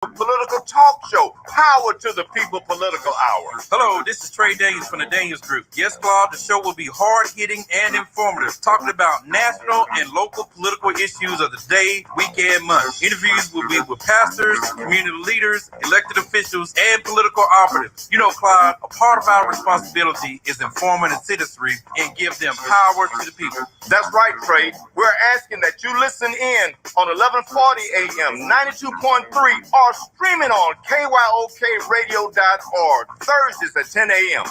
Political talk show. Power to the people political hour. Hello, this is Trey Daniels from the Daniels Group. Yes, Claude, the show will be hard-hitting and informative, talking about national and local political issues of the day, week, and month. Interviews will be with pastors, community leaders, elected officials, and political operatives. You know, Claude, a part of our responsibility is informing the citizenry and give them power to the people. That's right, Trey. We're asking that you listen in on 1140 AM, 92.3, or streaming on KYOKradio.org, Thursdays at 10 a.m.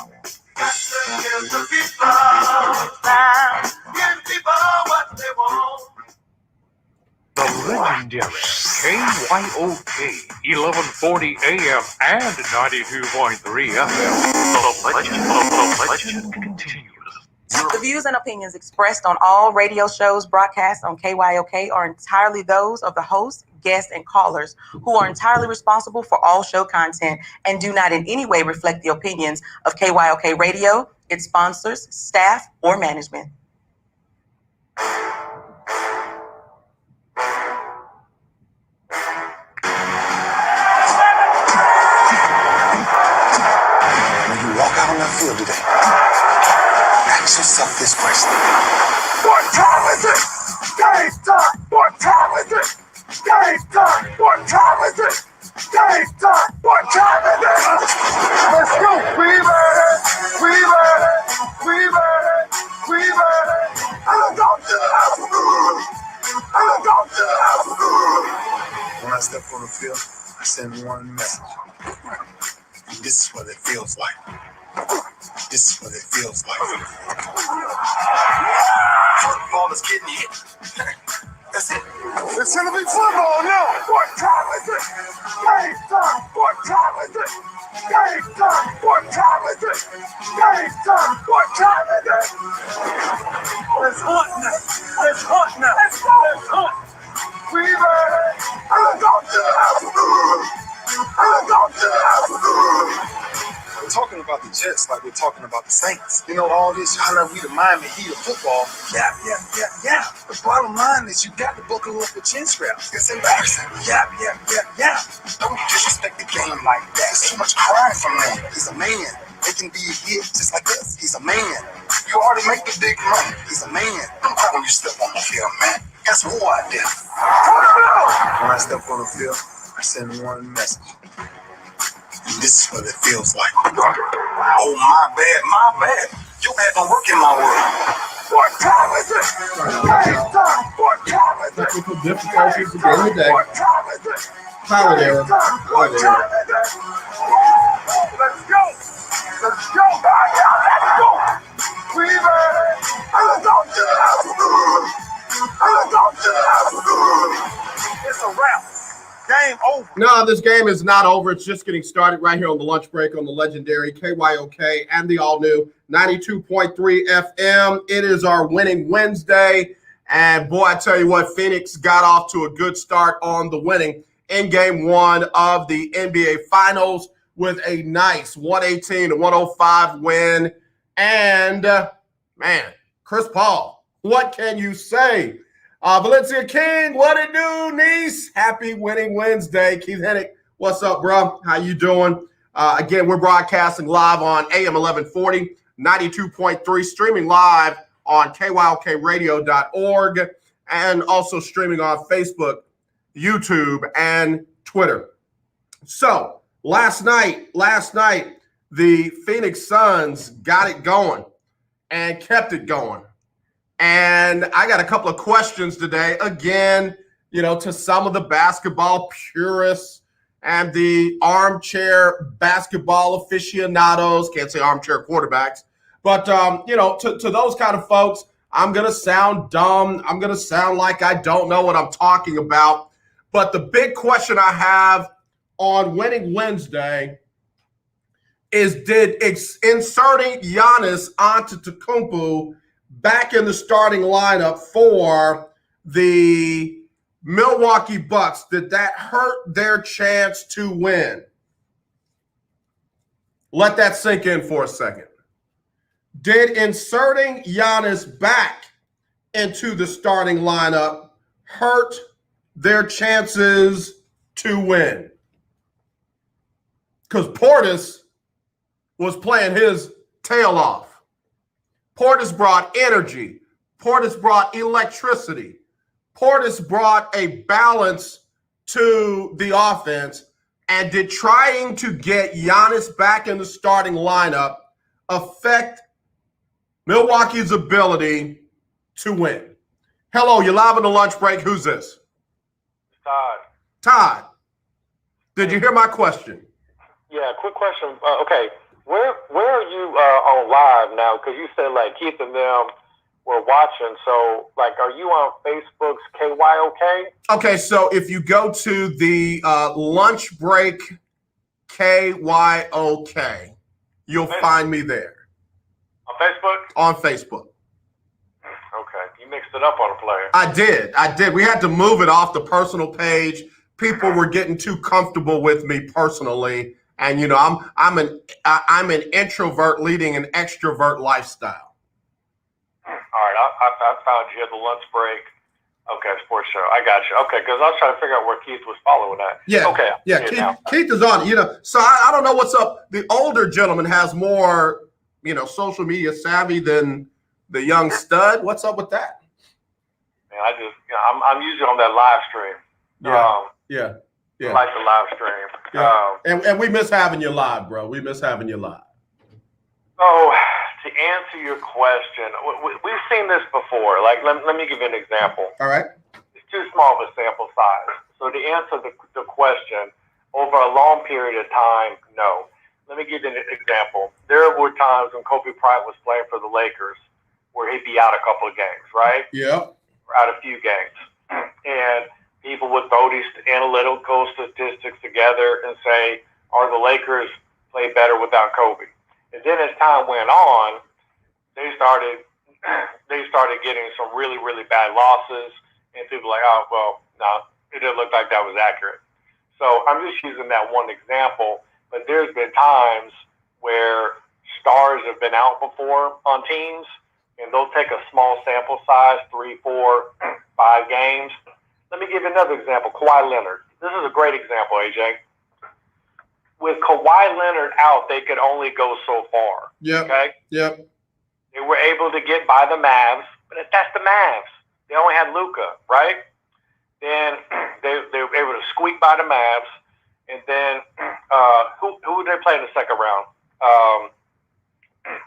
The legendary KYOK 1140 AM and 92.3 FM. The legend continues. The views and opinions expressed on all radio shows broadcast on KYOK are entirely those of the host, guests, and callers, who are entirely responsible for all show content and do not in any way reflect the opinions of KYOK Radio, its sponsors, staff, or management. When you walk out on that field today, ask yourself this question. What time is it? Game time! What time is it? Game time! What time is it? Game time! What time is it? Let's go! We ready! We ready! We ready! We ready! I'm going to the house! I'm going to the house! When I step on the field, I send one message. This is what it feels like. This is what it feels like. Football is getting hit. That's it. It's gonna be football now! What time is it? Game time! What time is it? Game time! What time is it? Game time! What time is it? It's hot now! It's hot now! Let's go! It's hot! We ready! I'm going to the house! I'm going to the house! We're talking about the Jets like we're talking about the Saints. You know, all this, how like we the Miami Heat of football. Yeah. The bottom line is you got to buckle up the chin straps. It's embarrassing. Yeah. Don't disrespect the game like that. There's too much crying from him. He's a man. They can be a hit just like us. He's a man. You already make the big money. He's a man. Don't cry when you step on the field, man. That's war out there. When I step on the field, I send one message. This is what it feels like. Oh, my bad. You had to work in my world. What time is it? Game time! What time is it? Technical difficulties again today. What time is it? Pilot error. What time is it? Let's go! Let's go! Let's go! We ready? I'm going to the house! I'm going to the house! It's a wrap. Game over. No, this game is not over. It's just getting started right here on the lunch break on the legendary KYOK and the all-new 92.3 FM. It is our winning Wednesday. And, boy, I tell you what, Phoenix got off to a good start on the winning in Game 1 of the NBA Finals with a nice 118-105 win. And, man, Chris Paul, what can you say? Valencia King, what it do, niece? Happy winning Wednesday. Keith Hennick, what's up, bro? How you doing? Again, we're broadcasting live on AM 1140, 92.3, streaming live on KYOKradio.org, and also streaming on Facebook, YouTube, and Twitter. So, last night, the Phoenix Suns got it going and kept it going. And I got a couple of questions today, again, to some of the basketball purists and the armchair basketball aficionados, can't say armchair quarterbacks, but, to those kind of folks, I'm going to sound dumb. I'm going to sound like I don't know what I'm talking about. But the big question I have on winning Wednesday is, did inserting Giannis Antetokounmpo back in the starting lineup for the Milwaukee Bucks, did that hurt their chance to win? Let that sink in for a second. Did inserting Giannis back into the starting lineup hurt their chances to win? because Portis was playing his tail off. Portis brought energy. Portis brought electricity. Portis brought a balance to the offense. And did trying to get Giannis back in the starting lineup affect Milwaukee's ability to win? Hello, you're live on the lunch break. Who's this? Todd. Todd. Did you hear my question? Yeah, quick question. Okay, where are you on live now? Because you said like Keith and them were watching. So like, are you on Facebook's KYOK? Okay, so if you go to the lunch break KYOK, you'll find me there. On Facebook? On Facebook. Okay, you mixed it up on a player. I did. We had to move it off the personal page. People were getting too comfortable with me personally, and you know, I'm an introvert leading an extrovert lifestyle. All right, I found you at the lunch break. Okay, sports show. I got you. Okay, because I was trying to figure out where Keith was following that. Yeah. Okay. Yeah. Keith is on. You know, so I don't know what's up. The older gentleman has more, you know, social media savvy than the young stud. What's up with that? Man, I'm usually on that live stream. Yeah. I like the live stream. Yeah. And we miss having you live, bro. We miss having you live. So to answer your question, we've seen this before. Like, let me give you an example. All right. It's too small of a sample size. So to answer the question, over a long period of time, no. Let me give you an example. There were times when Kobe Bryant was playing for the Lakers where he'd be out a couple of games, right? Yeah. Or out a few games. And people would throw these analytical statistics together and say, are the Lakers play better without Kobe? And then as time went on, they started getting some really, really bad losses. And people were like, oh, well, no, it didn't look like that was accurate. So I'm just using that one example. But there's been times where stars have been out before on teams, and they'll take a small sample size, 3, 4, 5 games. Let me give you another example, Kawhi Leonard. This is a great example, AJ. With Kawhi Leonard out, they could only go so far. Yep. Okay? Yep. They were able to get by the Mavs, but that's the Mavs. They only had Luka, right? Then they were able to squeak by the Mavs, and then who did they play in the second round?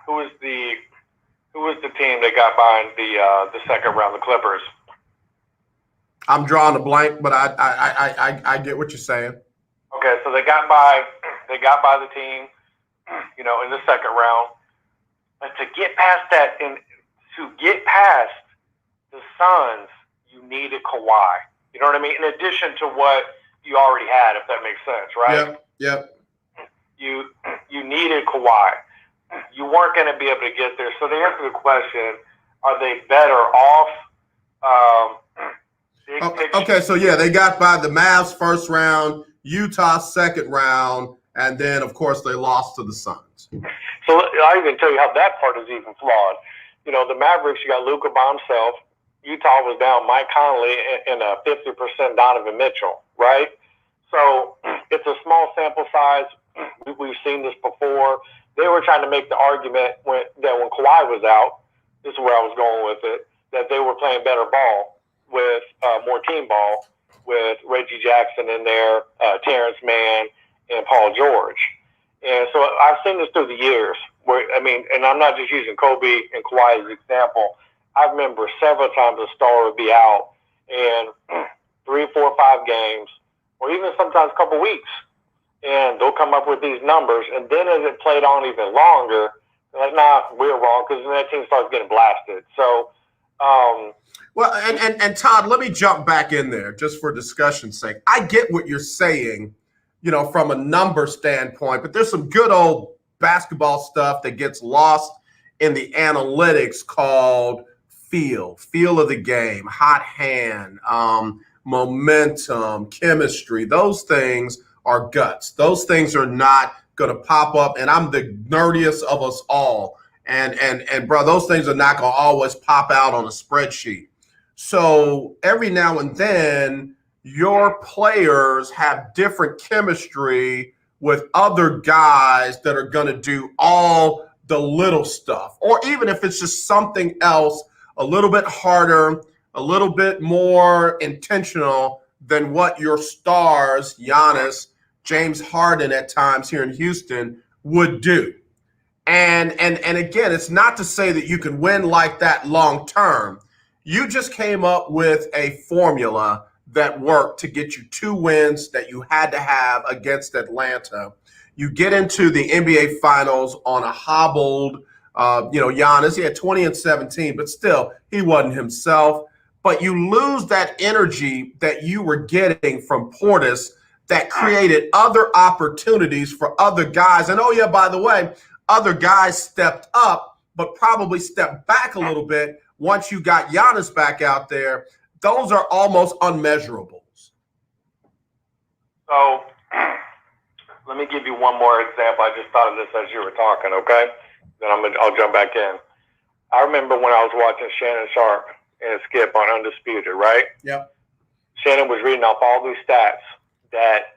Who was the team they got by in the second round? The Clippers. I'm drawing a blank, but I get what you're saying. Okay, so they got by the team, you know, in the second round. But to get past that, and to get past the Suns, you needed Kawhi. You know what I mean? In addition to what you already had, if that makes sense, right? Yep. You needed Kawhi. You weren't going to be able to get there. So to answer the question, are they better off? Okay, so yeah, they got by the Mavs first round, Utah second round, and then of course they lost to the Suns. So I even tell you how that part is even flawed. You know, the Mavericks, you got Luka by himself. Utah was down Mike Conley and 50% Donovan Mitchell, right? So it's a small sample size. We've seen this before. They were trying to make the argument that when Kawhi was out, this is where I was going with it, that they were playing better ball with more team ball with Reggie Jackson in there, Terrence Mann, and Paul George. And so I've seen this through the years. And I'm not just using Kobe and Kawhi as an example. I remember several times a star would be out in 3, 4, 5 games, or even sometimes a couple weeks, and they'll come up with these numbers. And then as it played on even longer, they're like, nah, we're wrong, because then that team starts getting blasted. So, well, and Todd, let me jump back in there just for discussion's sake. I get what you're saying, you know, from a number standpoint, but there's some good old basketball stuff that gets lost in the analytics called feel of the game, hot hand, momentum, chemistry. Those things are guts. Those things are not going to pop up. And I'm the nerdiest of us all. And bro, those things are not going to always pop out on a spreadsheet. So every now and then, your players have different chemistry with other guys that are going to do all the little stuff, or even if it's just something else a little bit harder, a little bit more intentional than what your stars, Giannis, James Harden at times here in Houston, would do. And again, it's not to say that you can win like that long term. You just came up with a formula that worked to get you 2 wins that you had to have against Atlanta. You get into the NBA Finals on a hobbled, Giannis. He had 20 and 17, but still, he wasn't himself. But you lose that energy that you were getting from Portis that created other opportunities for other guys. And, oh, yeah, by the way, other guys stepped up, but probably stepped back a little bit once you got Giannis back out there. Those are almost unmeasurables. So let me give you one more example. I just thought of this as you were talking, okay? Then I'll jump back in. I remember when I was watching Shannon Sharp and Skip on Undisputed, right? Yep. Shannon was reading off all these stats that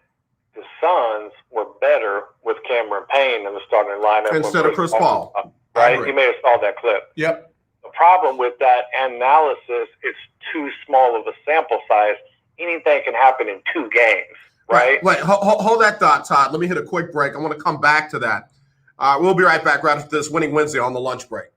the Suns were better with Cameron Payne in the starting lineup instead of Chris Paul. Right? You may have saw that clip. Yep. The problem with that analysis, it's too small of a sample size. Anything can happen in 2 games, right? Wait, hold that thought, Todd. Let me hit a quick break. I want to come back to that. We'll be right back right after this Winning Wednesday on the lunch break.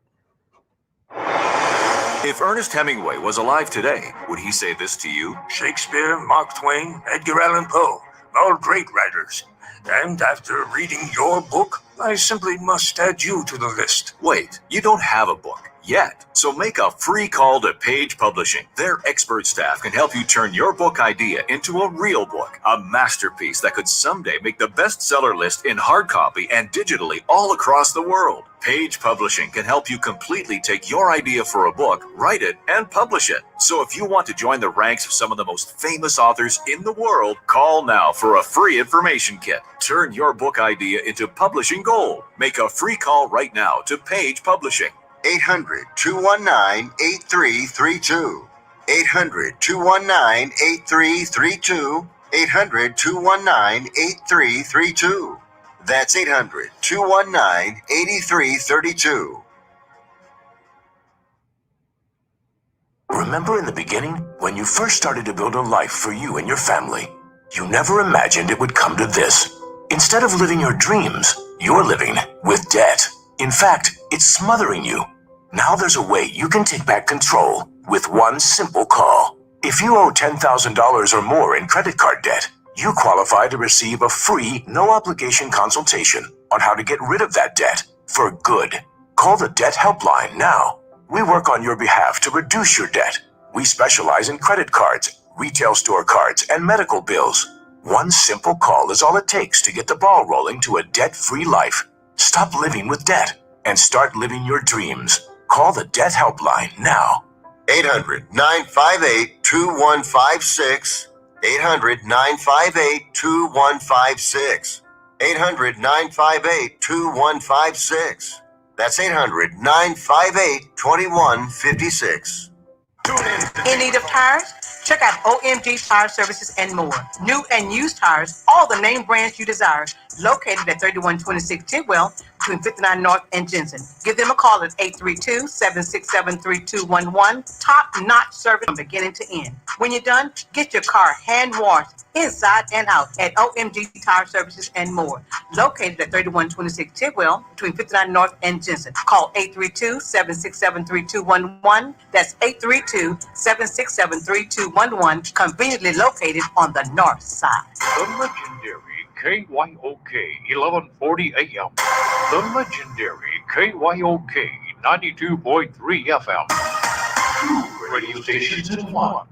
If Ernest Hemingway was alive today, would he say this to you? Shakespeare, Mark Twain, Edgar Allan Poe, all great writers. And after reading your book, I simply must add you to the list. Wait, you don't have a book yet. So make a free call to Page Publishing. Their expert staff can help you turn your book idea into a real book, a masterpiece that could someday make the bestseller list in hard copy and digitally all across the world. Page Publishing can help you completely take your idea for a book, write it, and publish it. So if you want to join the ranks of some of the most famous authors in the world, call now for a free information kit. Turn your book idea into publishing gold. Make a free call right now to Page Publishing. 800-219-8332. 800-219-8332. 800-219-8332. That's 800-219-8332. Remember in the beginning, when you first started to build a life for you and your family, you never imagined it would come to this. Instead of living your dreams, you're living with debt. In fact, it's smothering you. Now there's a way you can take back control with one simple call. If you owe $10,000 or more in credit card debt, you qualify to receive a free, no-obligation consultation on how to get rid of that debt for good. Call the Debt Helpline now. We work on your behalf to reduce your debt. We specialize in credit cards, retail store cards, and medical bills. One simple call is all it takes to get the ball rolling to a debt-free life. Stop living with debt and start living your dreams. Call the Debt Helpline now. 800-958-2156. 800-958-2156. 800-958-2156. That's 800-958-2156. In need of tires? Check out OMG Tire Services and more. New and used tires, all the name brands you desire, located at 3126 Tidwell, between 59 North and Jensen. Give them a call at 832-767-3211. Top-notch service from beginning to end. When you're done, get your car hand-washed inside and out at OMG Tire Services and more. Located at 3126 Tidwell, between 59 North and Jensen. Call 832-767-3211. That's 832-767-3211. Conveniently located on the north side. The legendary KYOK 1140 AM. The legendary KYOK 92.3 FM. Two radio stations in one.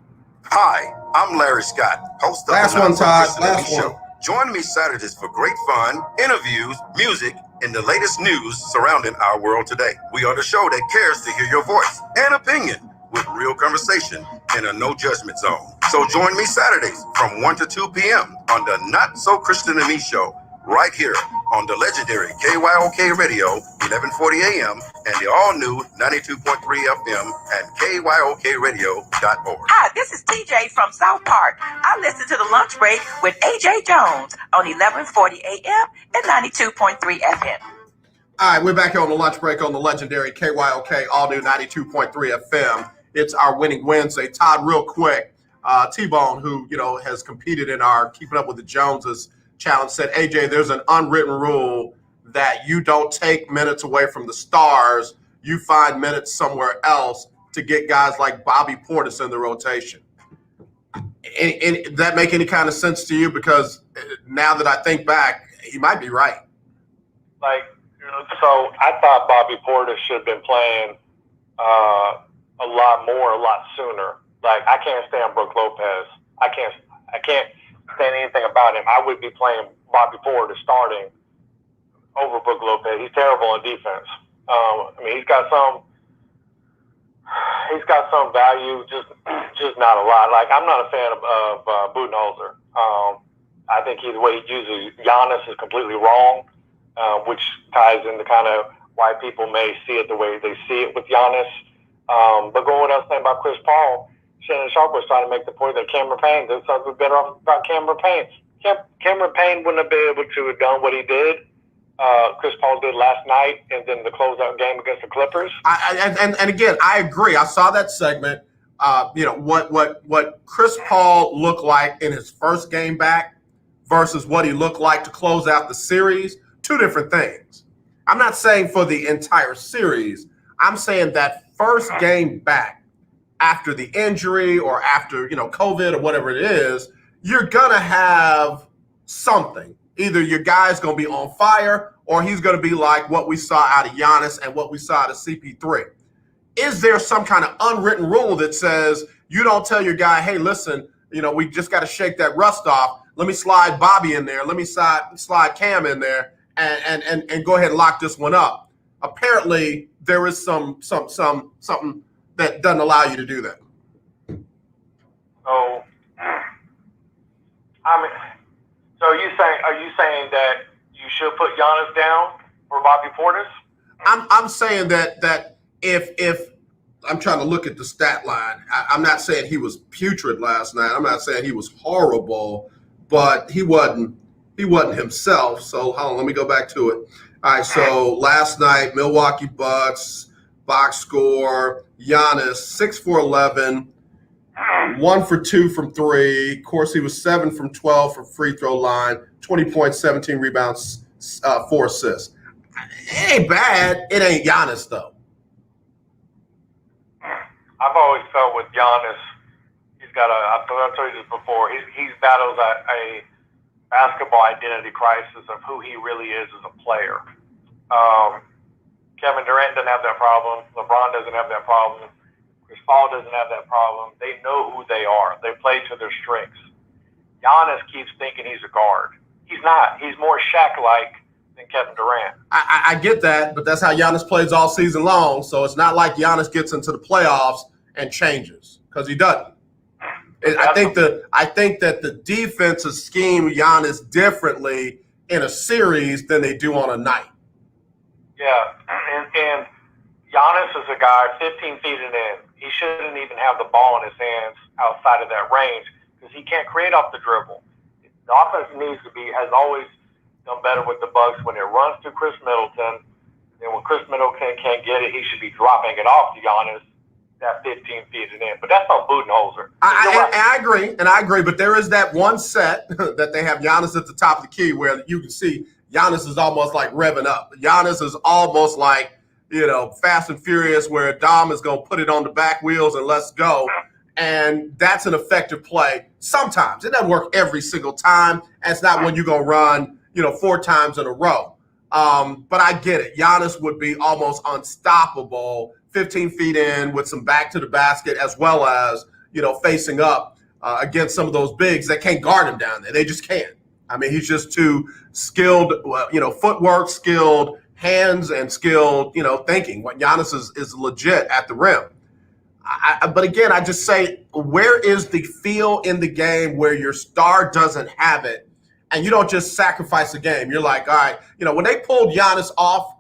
Hi, I'm Larry Scott, host of Last the one, Todd. Christian Last Show. one. Join me Saturdays for great fun, interviews, music, and the latest news surrounding our world today. We are the show that cares to hear your voice and opinion with real conversation in a no judgment zone. So join me Saturdays from 1 to 2 p.m. on the Not So Christian and Me Show right here on the legendary KYOK Radio, 1140 AM, and the all-new 92.3 FM at KYOKradio.org. Hi, this is TJ from South Park. I listen to the lunch break with AJ Jones on 1140 AM and 92.3 FM. All right, we're back here on the lunch break on the legendary KYOK, all new 92.3 FM. It's our Winning Wednesday. Todd, real quick, T-Bone, who has competed in our Keeping Up with the Joneses challenge, said, AJ, there's an unwritten rule that you don't take minutes away from the stars. You find minutes somewhere else to get guys like Bobby Portis in the rotation. And that make any kind of sense to you? Because now that I think back, he might be right. So I thought Bobby Portis should have been playing a lot sooner. I can't stand Brook Lopez. I can't stand anything about him. I would be playing Bobby Portis starting over Brook Lopez. He's terrible on defense. He's got some value, just not a lot. I'm not a fan of Budenholzer. I think the way he uses Giannis is completely wrong, which ties into kind of why people may see it the way they see it with Giannis. But going with what I was saying about Chris Paul, Shannon Sharp was trying to make the point that Cameron Payne, this would be better off about Cameron Payne. Cameron Payne wouldn't have been able to have done what he did. Chris Paul did last night, and then the closeout game against the Clippers. And again, I agree. I saw that segment. What Chris Paul looked like in his first game back versus what he looked like to close out the series, two different things. I'm not saying for the entire series. I'm saying that first game back after the injury or after, COVID or whatever it is, you're going to have something. Either your guy's going to be on fire or he's going to be like what we saw out of Giannis and what we saw out of CP3. Is there some kind of unwritten rule that says you don't tell your guy, hey, listen, we just got to shake that rust off. Let me slide Bobby in there. Let me slide Cam in there and go ahead and lock this one up. Apparently, there is something that doesn't allow you to do that. So, so are you saying that you should put Giannis down for Bobby Portis? I'm saying that if I'm trying to look at the stat line, I'm not saying he was putrid last night. I'm not saying he was horrible, but he wasn't himself. So hold on, let me go back to it. All right, so last night, Milwaukee Bucks, box score, Giannis, 6 for 11, 1 for 2 from 3. Of course, he was 7 from 12 from free throw line, 20 points, 17 rebounds, 4 assists. It ain't bad. It ain't Giannis, though. I've always felt with Giannis, he's got I've told you this before, he's battles a basketball identity crisis of who he really is as a player. Kevin Durant doesn't have that problem. LeBron doesn't have that problem. Chris Paul doesn't have that problem. They know who they are. They play to their strengths. Giannis keeps thinking he's a guard. He's not. He's more Shaq-like than Kevin Durant. I get that, but that's how Giannis plays all season long. So it's not like Giannis gets into the playoffs and changes, because he doesn't. I think that the defense has schemed Giannis differently in a series than they do on a night. Yeah, and Giannis is a guy 15 feet and in. He shouldn't even have the ball in his hands outside of that range because he can't create off the dribble. The offense has always done better with the Bucks when it runs to Chris Middleton. And when Chris Middleton can't get it, he should be dropping it off to Giannis that 15 feet and in. But that's not Budenholzer. I agree. But there is that one set that they have Giannis at the top of the key where you can see Giannis is almost like revving up. Giannis is almost like, Fast and Furious, where Dom is going to put it on the back wheels and let's go. And that's an effective play. Sometimes. It doesn't work every single time. And it's not when you're going to run, 4 times in a row. But I get it. Giannis would be almost unstoppable 15 feet in with some back to the basket, as well as, facing up against some of those bigs that can't guard him down there. They just can't. I mean, he's just too skilled, footwork, skilled hands, and skilled, thinking. What Giannis is legit at the rim. But again, I just say, where is the feel in the game where your star doesn't have it And you don't just sacrifice a game. You're like, all right, when they pulled Giannis off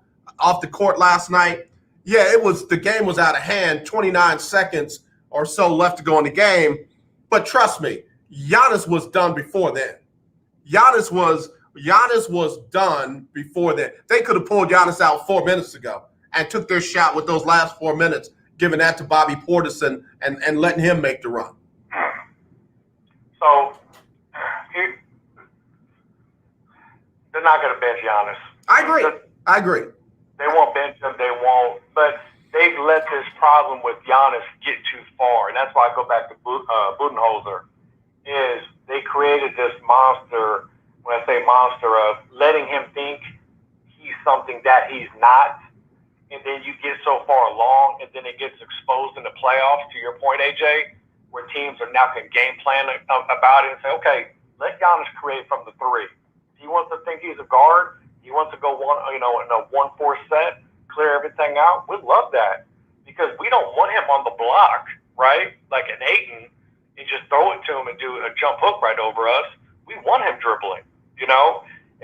the court last night, yeah, the game was out of hand, 29 seconds or so left to go in the game. But trust me, Giannis was done before then. Giannis was done before then. They could have pulled Giannis out 4 minutes ago and took their shot with those last 4 minutes, giving that to Bobby Portis and letting him make the run. So they're not going to bench Giannis. I agree. They won't bench him. They won't. But they've let this problem with Giannis get too far, and that's why I go back to Budenholzer. Is they created this monster. When I say monster, of letting him think he's something that he's not, and then you get so far along, and then it gets exposed in the playoffs. To your point, AJ, where teams are now can game plan about it and say, okay, let Giannis create from the three. He wants to think he's a guard. He wants to go in a 1-4 set, clear everything out. We love that because we don't want him on the block, right? Like an Ayton, and just throw it to him and do a jump hook right over us. We want him dribbling, and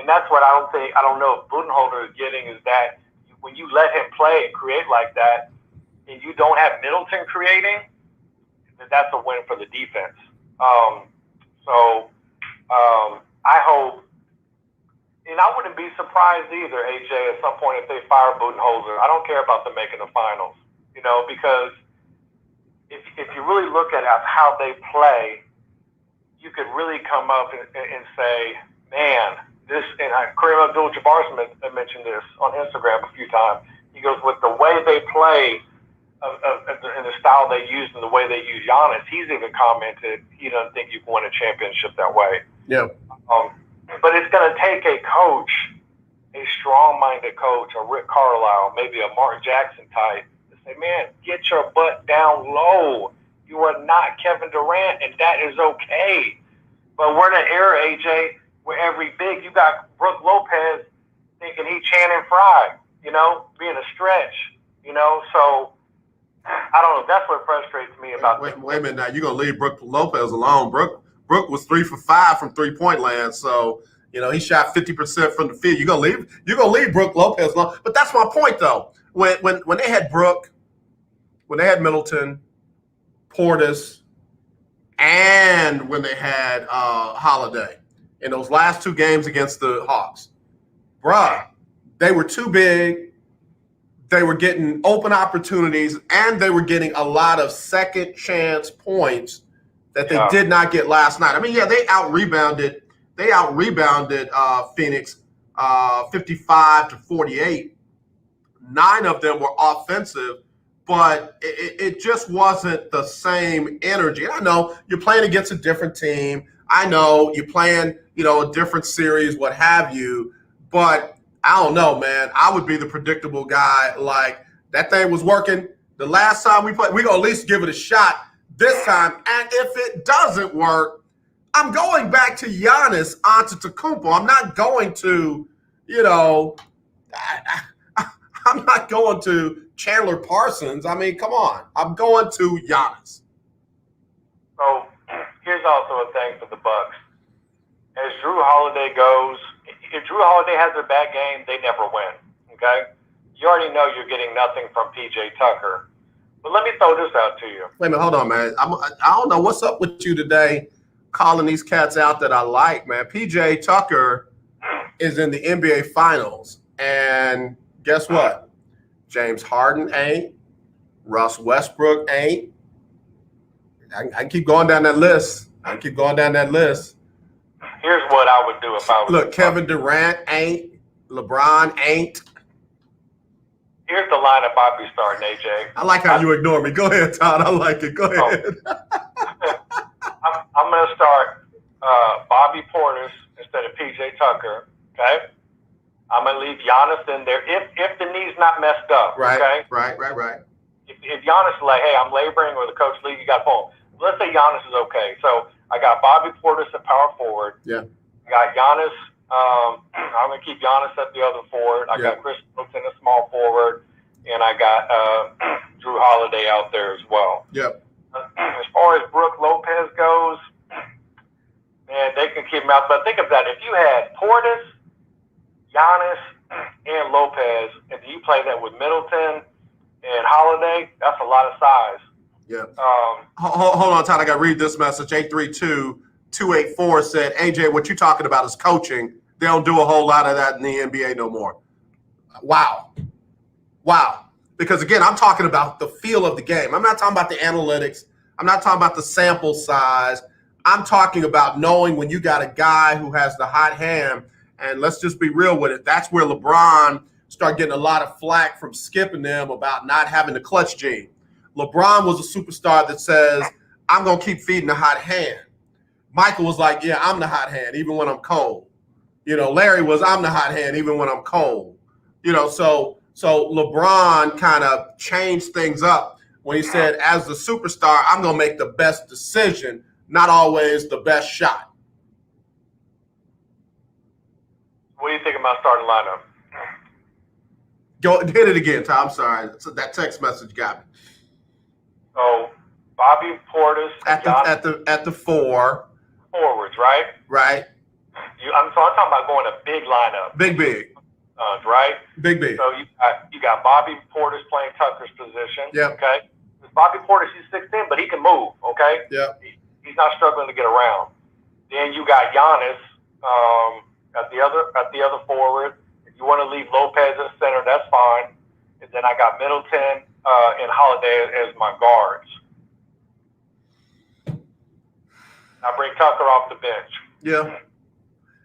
that's what I don't know if Budenholzer is getting is that when you let him play and create like that, and you don't have Middleton creating, then that's a win for the defense. I hope. And I wouldn't be surprised either, AJ, at some point if they fire Budenholzer. I don't care about them making the finals, because if you really look at how they play, you could really come up and say, man, this, and Kareem Abdul-Jabbar mentioned this on Instagram a few times. He goes, with the way they play and the style they use and the way they use Giannis, he's even commented he doesn't think you can win a championship that way. Yeah. But it's going to take a coach, a strong-minded coach, a Rick Carlisle, maybe a Mark Jackson type, to say, man, get your butt down low. You are not Kevin Durant, and that is okay. But we're in an era, AJ, where every big, you got Brooke Lopez thinking he Channing Frye, being a stretch, So I don't know. That's what frustrates me about Wait a minute now. You're going to leave Brooke Lopez alone. Brooke was 3 for 5 from 3-point land, so he shot 50% from the field. You're gonna leave Brooke Lopez alone. But that's my point, though. When they had Brooke, when they had Middleton, Portis, and when they had Holiday in those last 2 games against the Hawks, they were too big. They were getting open opportunities, and they were getting a lot of second chance points that they did not get last night. I mean, yeah, they out rebounded Phoenix 55-48. 9 of them were offensive, but it just wasn't the same energy. And I know you're playing against a different team. I know you're playing, a different series, what have you. But I don't know, man. I would be the predictable guy. Like, that thing was working the last time we played. We're going to at least give it a shot this time. And if it doesn't work, I'm going back to Giannis Antetokounmpo. I'm not going to, I'm not going to Chandler Parsons. I mean, come on. I'm going to Giannis. So here's also a thing for the Bucks. As Drew Holiday goes, if Drew Holiday has a bad game, they never win. Okay? You already know you're getting nothing from PJ Tucker. But let me throw this out to you. Wait a minute, hold on, man. I don't know what's up with you today, calling these cats out that I like, man. PJ Tucker is in the NBA Finals, and guess what? James Harden ain't. Russ Westbrook ain't. I can keep going down that list. Here's what I would do if I was. Look, Kevin Durant ain't. LeBron ain't. Here's the lineup I'd be starting, AJ. I like how you ignore me. Go ahead, Todd. I like it. Go ahead. I'm going to start Bobby Portis instead of PJ Tucker. Okay. I'm going to leave Giannis in there if the knee's not messed up. Right. Okay. Right. If Giannis is like, hey, I'm laboring, or the coach leaves, you got phone. Let's say Giannis is okay. So I got Bobby Portis at power forward. Yeah. I got Giannis. I'm going to keep Giannis at the other forward. I got Chris Brooks in the small forward, and I got Drew Holiday out there as well. Yep. As far as Brooke Lopez goes, and they can keep him out. But think of that. If you had Portis, Giannis, and Lopez, and you play that with Middleton and Holiday, that's a lot of size. Yeah. Hold on, Todd. I got to read this message. 832-284 said, AJ, what you talking about is coaching. They don't do a whole lot of that in the NBA no more. Wow. Because, again, I'm talking about the feel of the game. I'm not talking about the analytics. I'm not talking about the sample size. I'm talking about knowing when you got a guy who has the hot hand. And let's just be real with it. That's where LeBron started getting a lot of flack from skipping them about not having the clutch gene. LeBron was a superstar that says, I'm going to keep feeding the hot hand. Michael was like, yeah, I'm the hot hand, even when I'm cold. Larry was, I'm the hot hand, even when I'm cold. So LeBron kind of changed things up when he said, as the superstar, I'm going to make the best decision, not always the best shot. What do you think about starting lineup? Go hit it again, Tom. I'm sorry. That text message got me. So Bobby Portis at the four forwards, right? Right. I'm talking about going a big lineup. Big. Right. Big. So you got Bobby Portis playing Tucker's position. Yeah. Okay. Bobby Portis, he's 6'10", but he can move. Okay. Yeah. He's not struggling to get around. Then you got Giannis at the other forward. If you want to leave Lopez in center, that's fine. And then I got Middleton and Holiday as my guards. I bring Tucker off the bench. Yeah.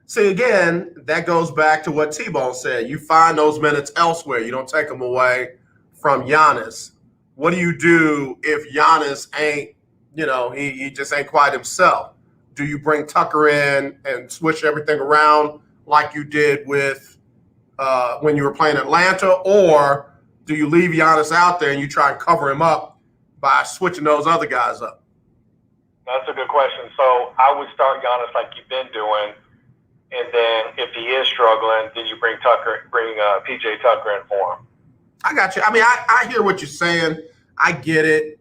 See, again, that goes back to what T-Bone said. You find those minutes elsewhere. You don't take them away from Giannis. What do you do if Giannis ain't, he just ain't quite himself? Do you bring Tucker in and switch everything around like you did with when you were playing Atlanta? Or do you leave Giannis out there and you try and cover him up by switching those other guys up? That's a good question. So I would start Giannis like you've been doing. And then if he is struggling, then you bring PJ Tucker in for him. I got you. I mean, I hear what you're saying. I get it.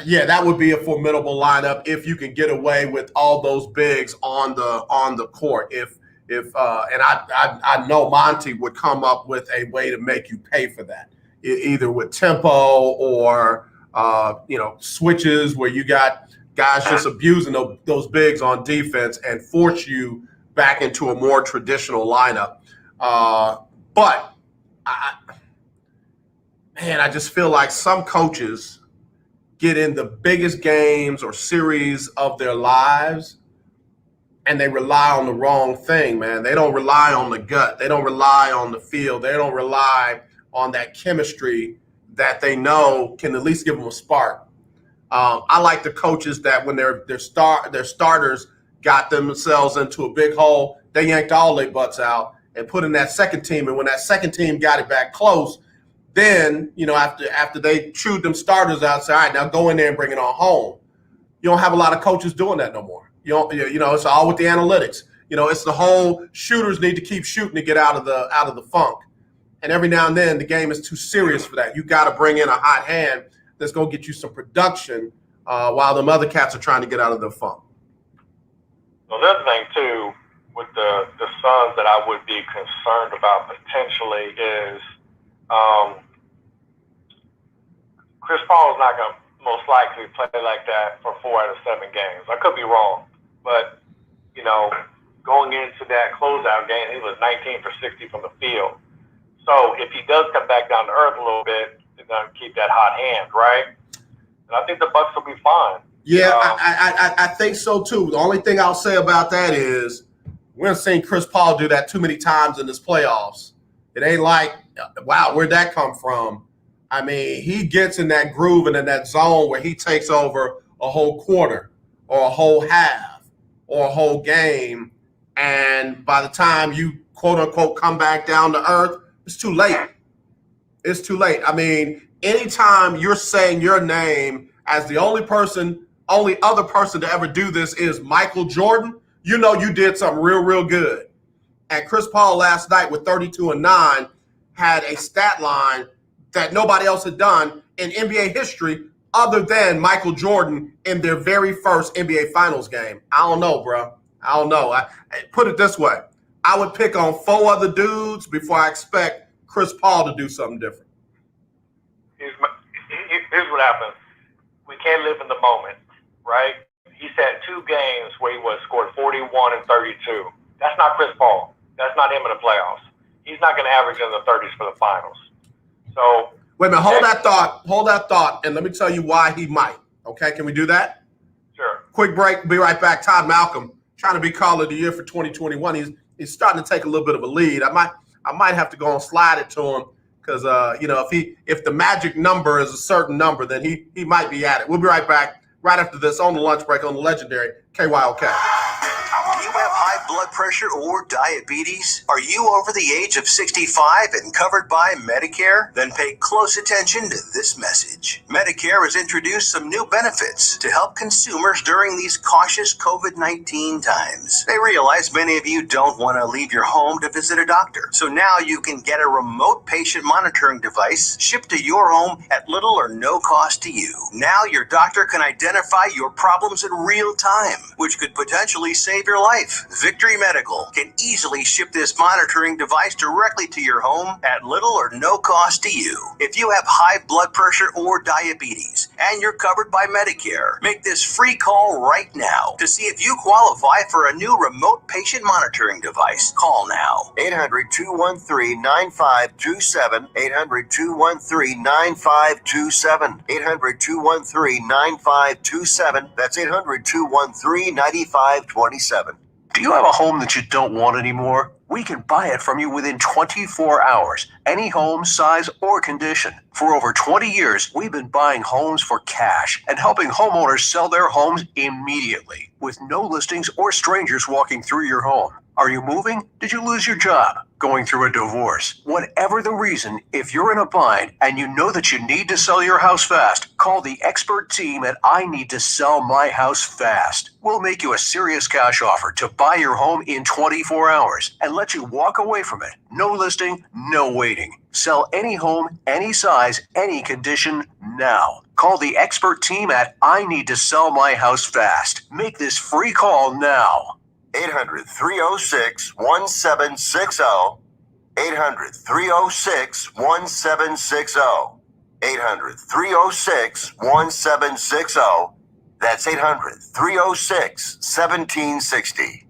Yeah, that would be a formidable lineup if you can get away with all those bigs on the court. And I know Monty would come up with a way to make you pay for that, either with tempo or switches where you got guys just abusing those bigs on defense and force you back into a more traditional lineup. But I just feel like some coaches get in the biggest games or series of their lives and they rely on the wrong thing, man. They don't rely on the gut. They don't rely on the field. They don't rely on that chemistry that they know can at least give them a spark. I like the coaches that when their starters got themselves into a big hole, they yanked all their butts out and put in that second team. And when that second team got it back close, then, after they chewed them starters out, say, all right, now go in there and bring it on home. You don't have a lot of coaches doing that no more. It's all with the analytics. It's the whole shooters need to keep shooting to get out of the funk. And every now and then the game is too serious for that. You got to bring in a hot hand that's going to get you some production while them other cats are trying to get out of their funk. Well, the other thing, too, with the Suns that I would be concerned about potentially is Chris Paul is not going to most likely play like that for 4 out of 7 games. I could be wrong, but, going into that closeout game, he was 19 for 60 from the field. So if he does come back down to earth a little bit, he's going to keep that hot hand, right? And I think the Bucks will be fine. Yeah, I think so, too. The only thing I'll say about that is we haven't seen Chris Paul do that too many times in this playoffs. It ain't like, wow, where'd that come from? I mean, he gets in that groove and in that zone where he takes over a whole quarter or a whole half or a whole game. And by the time you, quote unquote, come back down to earth, it's too late. It's too late. I mean, anytime you're saying your name as the only other person to ever do this is Michael Jordan, you did something real, real good. And Chris Paul last night with 32 and 9 had a stat line that nobody else had done in NBA history other than Michael Jordan in their very first NBA Finals game? I don't know, bro. I don't know. I put it this way. I would pick on 4 other dudes before I expect Chris Paul to do something different. Here's what happens. We can't live in the moment, right? He's had 2 games where he scored 41 and 32. That's not Chris Paul. That's not him in the playoffs. He's not going to average in the 30s for the finals. So wait a minute. Hold that thought, and let me tell you why he might. Okay, can we do that? Sure. Quick break. Be right back. Todd Malcolm trying to be caller of the year for 2021. He's starting to take a little bit of a lead. I might have to go and slide it to him because if the magic number is a certain number, then he might be at it. We'll be right back right after this on the lunch break on the legendary KYOK. Do you have high blood pressure or diabetes? Are you over the age of 65 and covered by Medicare? Then pay close attention to this message. Medicare has introduced some new benefits to help consumers during these cautious COVID-19 times. They realize many of you don't want to leave your home to visit a doctor. So now you can get a remote patient monitoring device shipped to your home at little or no cost to you. Now your doctor can identify your problems in real time, which could potentially save your life. Victory Medical can easily ship this monitoring device directly to your home at little or no cost to you. If you have high blood pressure or diabetes and you're covered by Medicare, make this free call right now to see if you qualify for a new remote patient monitoring device. Call now. 800-213-9527. 800-213-9527. 800-213-9527. That's 800-213-9527. Do you have a home that you don't want anymore? We can buy it from you within 24 hours, any home, size, or condition. For over 20 years, we've been buying homes for cash and helping homeowners sell their homes immediately, with no listings or strangers walking through your home. Are you moving? Did you lose your job? Going through a divorce? Whatever the reason, if you're in a bind and you know that you need to sell your house fast, call the expert team at I Need to Sell My House Fast. We'll make you a serious cash offer to buy your home in 24 hours and let you walk away from it. No listing, no waiting. Sell any home, any size, any condition now. Call the expert team at I Need to Sell My House Fast. Make this free call now. 800-306-1760. 800-306-1760. 800-306-1760. That's 800-306-1760.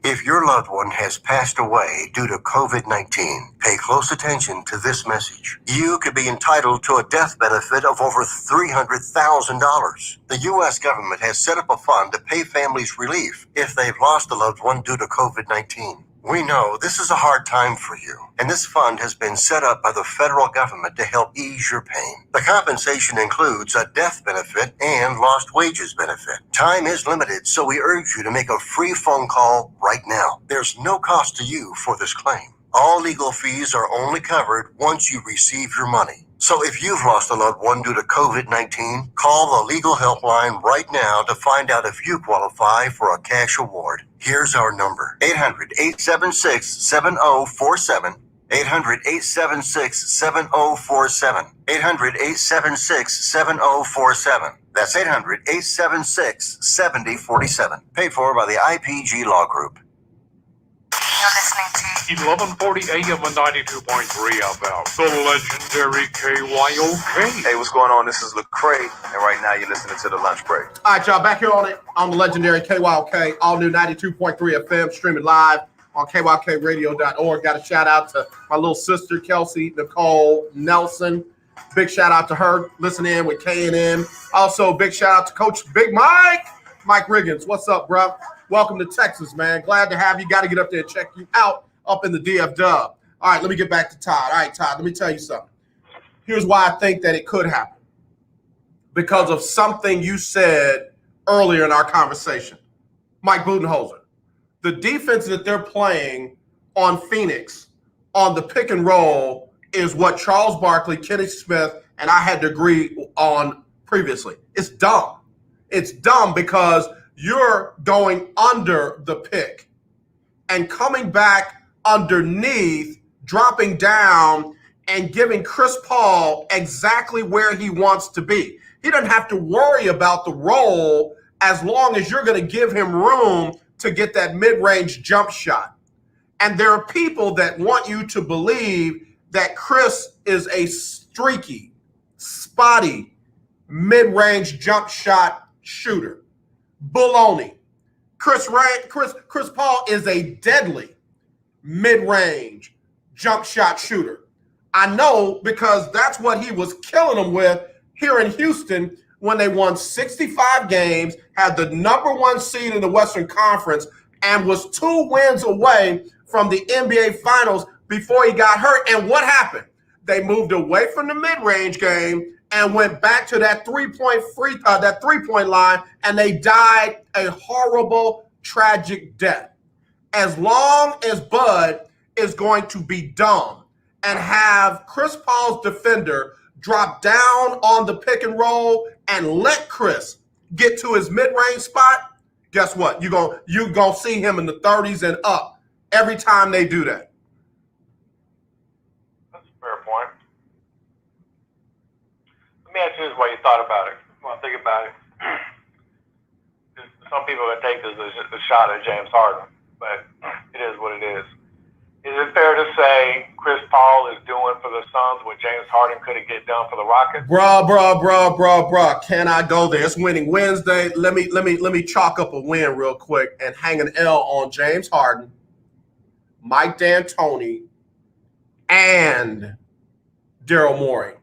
If your loved one has passed away due to COVID-19, pay close attention to this message. You could be entitled to a death benefit of over $300,000. The U.S. government has set up a fund to pay families relief if they've lost a loved one due to COVID-19. We know this is a hard time for you, and this fund has been set up by the federal government to help ease your pain. The compensation includes a death benefit and lost wages benefit. Time is limited, so we urge you to make a free phone call right now. There's no cost to you for this claim. All legal fees are only covered once you receive your money. So if you've lost a loved one due to COVID-19, call the legal helpline right now to find out if you qualify for a cash award. Here's our number, 800-876-7047. 800-876-7047. 800-876-7047. That's 800-876-7047. Paid for by the IPG Law Group. You're listening to 1140 AM and 92.3 FM. The legendary KYOK. Hey, what's going on? This is Lecrae, and right now you're listening to The Lunch Break. All right, y'all, back here on the legendary KYOK, all new 92.3 FM, streaming live on KYOKradio.org. Got a shout out to my little sister, Kelsey Nicole Nelson. Big shout out to her listening in with K&M. Also, big shout out to Coach Big Mike Riggins. What's up, bro? Welcome to Texas, man. Glad to have you. Got to get up there and check you out up in the DF Dub. All right, let me get back to Todd. All right, Todd, let me tell you something. Here's why I think that it could happen. Because of something you said earlier in our conversation. Mike Budenholzer. The defense that they're playing on Phoenix on the pick and roll is what Charles Barkley, Kenny Smith, and I had to agree on previously. It's dumb. It's dumb because you're going under the pick and coming back underneath, dropping down and giving Chris Paul exactly where he wants to be. He doesn't have to worry about the role as long as you're going to give him room to get that mid-range jump shot. And there are people that want you to believe that Chris is a streaky, spotty, mid-range jump shot shooter. Baloney. Chris Paul is a deadly mid-range jump shot shooter. I know because that's what he was killing them with here in Houston when they won 65 games, had the number one seed in the Western Conference, and was 2 wins away from the NBA Finals before he got hurt. And what happened? They moved away from the mid-range game and went back to that three-point line, and they died a horrible, tragic death. As long as Bud is going to be dumb and have Chris Paul's defender drop down on the pick and roll and let Chris get to his mid-range spot, guess what? You're gonna see him in the 30s and up every time they do that. That's a fair point. Let me ask you this while you thought about it. While I think about it. Some people would take this as a shot at James Harden, but it is what it is. Is it fair to say Chris Paul is doing for the Suns what James Harden couldn't get done for the Rockets? Bruh. Can I go there? It's winning Wednesday. Let me chalk up a win real quick and hang an L on James Harden, Mike D'Antoni, and Daryl Morey.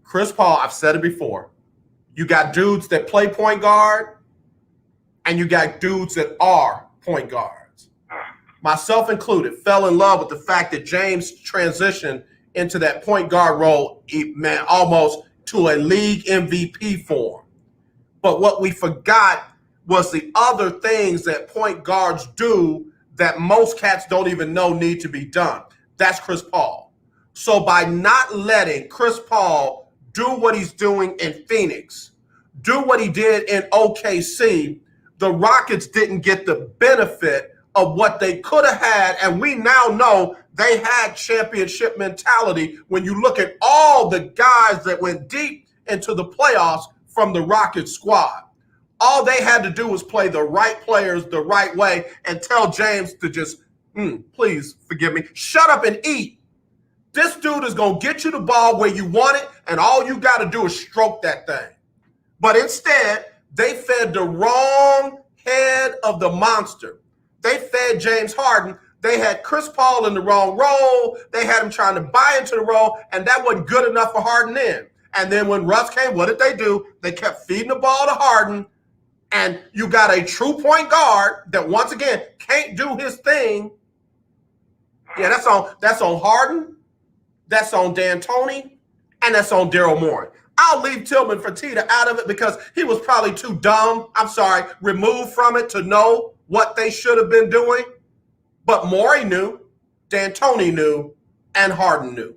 Chris Paul, I've said it before. You got dudes that play point guard, and you got dudes that are point guards. Myself included, fell in love with the fact that James transitioned into that point guard role, man, almost to a league MVP form. But what we forgot was the other things that point guards do that most cats don't even know need to be done. That's Chris Paul. So by not letting Chris Paul do what he's doing in Phoenix, do what he did in OKC, the Rockets didn't get the benefit of what they could have had, and we now know they had championship mentality when you look at all the guys that went deep into the playoffs from the Rockets squad. All they had to do was play the right players the right way and tell James to just, please forgive me, shut up and eat. This dude is going to get you the ball where you want it, and all you got to do is stroke that thing. But instead, they fed the wrong head of the monster. They fed James Harden. They had Chris Paul in the wrong role. They had him trying to buy into the role, and that wasn't good enough for Harden then. And then when Russ came, what did they do? They kept feeding the ball to Harden, and you got a true point guard that, once again, can't do his thing. Yeah, that's on Harden, that's on D'Antoni, and that's on Daryl Morey. I'll leave Tillman Fertitta out of it because he was probably too dumb, removed from it to know what they should have been doing. But Morey knew, D'Antoni knew, and Harden knew.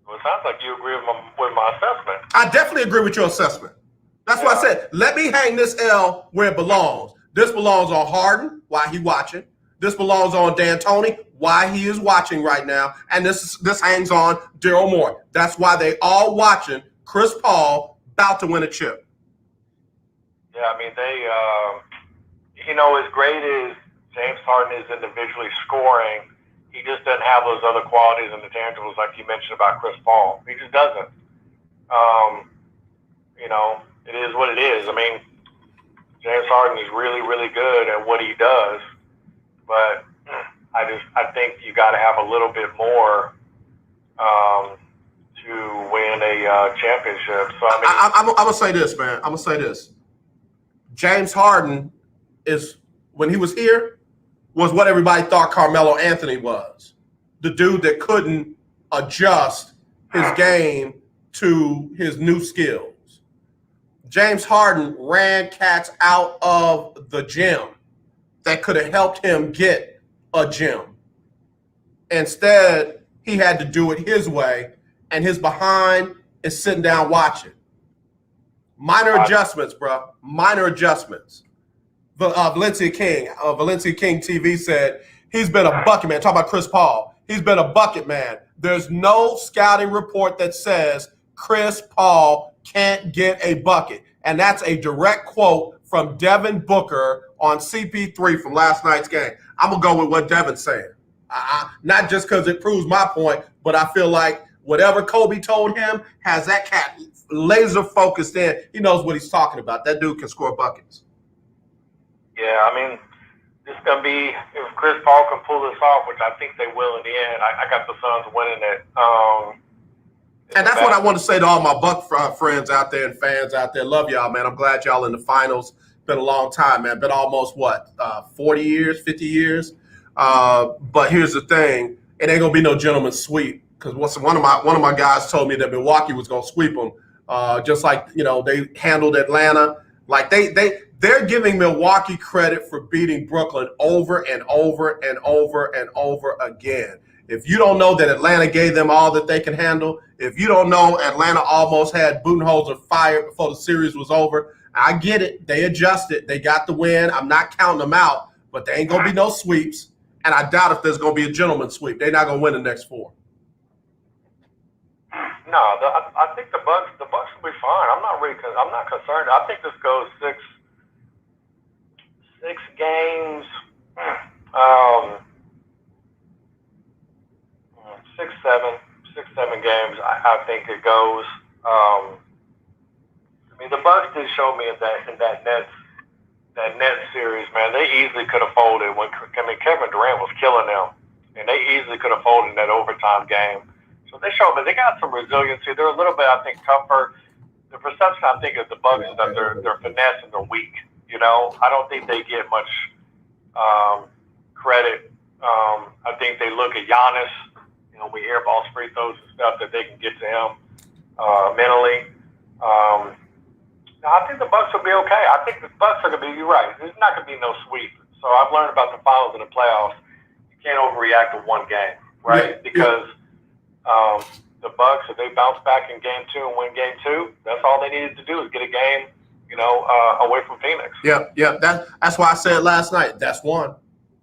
Well, it sounds like you agree with my assessment. I definitely agree with your assessment. That's why I said, let me hang this L where it belongs. This belongs on Harden while he watching. This belongs on D'Antoni while he is watching right now. And this hangs on Daryl Morey. That's why they all watching Chris Paul about to win a chip. Yeah, I mean, they, as great as James Harden is individually scoring, he just doesn't have those other qualities and the tangibles like you mentioned about Chris Paul. He just doesn't. It is what it is. I mean, James Harden is really, really good at what he does, but I think you got to have a little bit more to win a championship. So I'm gonna say this, man. I'm gonna say this. James Harden when he was here, was what everybody thought Carmelo Anthony was. The dude that couldn't adjust his game to his new skills. James Harden ran cats out of the gym that could have helped him get a gym. Instead, he had to do it his way, and his behind is sitting down watching. Minor adjustments, bro. Minor adjustments. Valencia King TV said he's been a bucket, man. Talk about Chris Paul. He's been a bucket man. There's no scouting report that says Chris Paul can't get a bucket. And that's a direct quote from Devin Booker on CP3 from last night's game. I'm going to go with what Devin's saying. Not just because it proves my point, but I feel like whatever Kobe told him has that cat laser focused in. He knows what he's talking about. That dude can score buckets. Yeah, I mean, it's going to be, if Chris Paul can pull this off, which I think they will in the end, I got the Suns winning it. And that's what I want to say to all my Buck friends out there and fans out there. Love y'all, man. I'm glad y'all in the finals. Been a long time, man. Been almost, 40 years, 50 years? But here's the thing. It ain't going to be no gentleman's sweep because one of my guys told me that Milwaukee was going to sweep them, just like, they handled Atlanta. Like, they're giving Milwaukee credit for beating Brooklyn over and over and over and over again. If you don't know that Atlanta gave them all that they can handle, if you don't know Atlanta almost had Budenholzer fired before the series was over, I get it. They adjusted. They got the win. I'm not counting them out, but there ain't going to be no sweeps. And I doubt if there's going to be a gentleman's sweep. They're not going to win the next four. No, I think the Bucks will be fine. I'm not concerned. I think this goes six games. 6-7 games. I think it goes. I mean, the Bucks did show me in that Nets series, man. They easily could have folded Kevin Durant was killing them, and they easily could have folded in that overtime game. So they showed me they got some resiliency. They're a little bit, I think, tougher. The perception, I think, of the Bucks is that they're finesse and they're weak. I don't think they get much credit. I think they look at Giannis. We hear balls, free throws, and stuff that they can get to him mentally. I think the Bucks will be okay. I think the Bucks are going to be. You're right. There's not going to be no sweep. So I've learned about the finals and the playoffs. You can't overreact to one game, right? Because the Bucks, if they bounce back in game 2 and win game 2, that's all they needed to do is get a game, away from Phoenix. Yeah. That's why I said last night. That's one.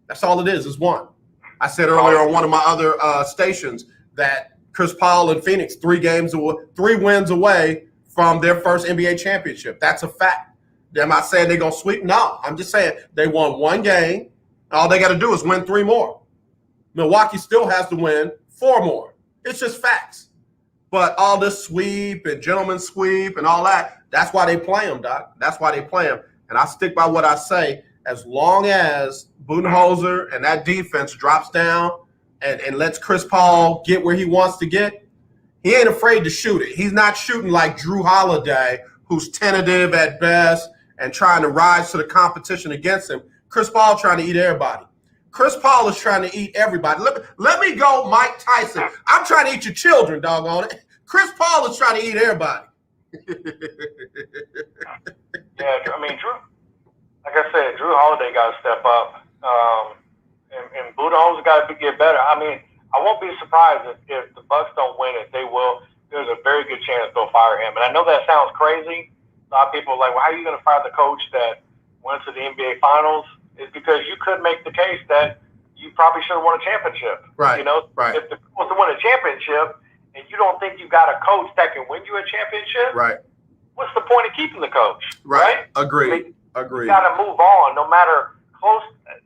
That's all it is one. I said earlier on one of my other stations that Chris Paul and Phoenix 3 wins away from their first NBA championship. That's a fact. Am I saying they're going to sweep? No. I'm just saying they won 1 game. All they got to do is win 3 more. Milwaukee still has to win 4 more. It's just facts. But all this sweep and gentleman's sweep and all that, that's why they play them, Doc. That's why they play them. And I stick by what I say. As long as Budenholzer and that defense drops down and lets Chris Paul get where he wants to get, he ain't afraid to shoot it. He's not shooting like Drew Holiday, who's tentative at best and trying to rise to the competition against him. Chris Paul trying to eat everybody. Chris Paul is trying to eat everybody. Let me go Mike Tyson. I'm trying to eat your children, doggone it. Chris Paul is trying to eat everybody. Yeah, I mean, Drew. Like I said, Drew Holiday got to step up, and Budenholzer got to get better. I mean, I won't be surprised if the Bucks don't win it. They will. There's a very good chance they'll fire him. And I know that sounds crazy. A lot of people are like, well, how are you going to fire the coach that went to the NBA Finals? It's because you could make the case that you probably should have won a championship. Right. Right. If the coach won a championship and you don't think you got a coach that can win you a championship, right? What's the point of keeping the coach? Right. Agreed. You got to move on, no matter close.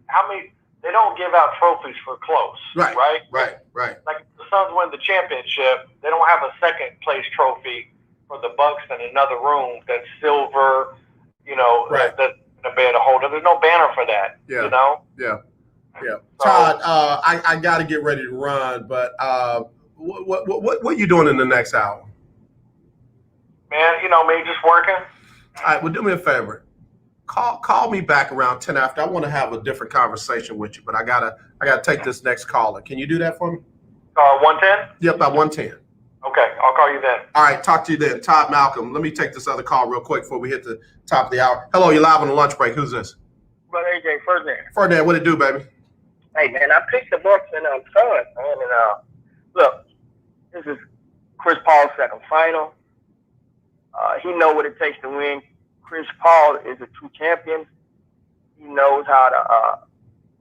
How many? They don't give out trophies for close. Right. Right. Like the Suns win the championship, they don't have a second place trophy for the Bucks in another room that's silver. That's in a banner holder. There's no banner for that. Yeah. Yeah. Todd, I got to get ready to run, but what are you doing in the next hour? Man, me just working. All right. Well, do me a favor. Call me back around 10 after. I want to have a different conversation with you, but I gotta take this next caller. Can you do that for me? 110? Yep, about 110. Okay, I'll call you then. All right, talk to you then. Todd Malcolm. Let me take this other call real quick before we hit the top of the hour. Hello, you're live on the lunch break. Who's this? Brother AJ Ferdinand. Ferdinand, what it do, baby? Hey, man, I picked the Bucks and Suns, man. And look, this is Chris Paul's second final. He know what it takes to win. Chris Paul is a true champion. He knows how to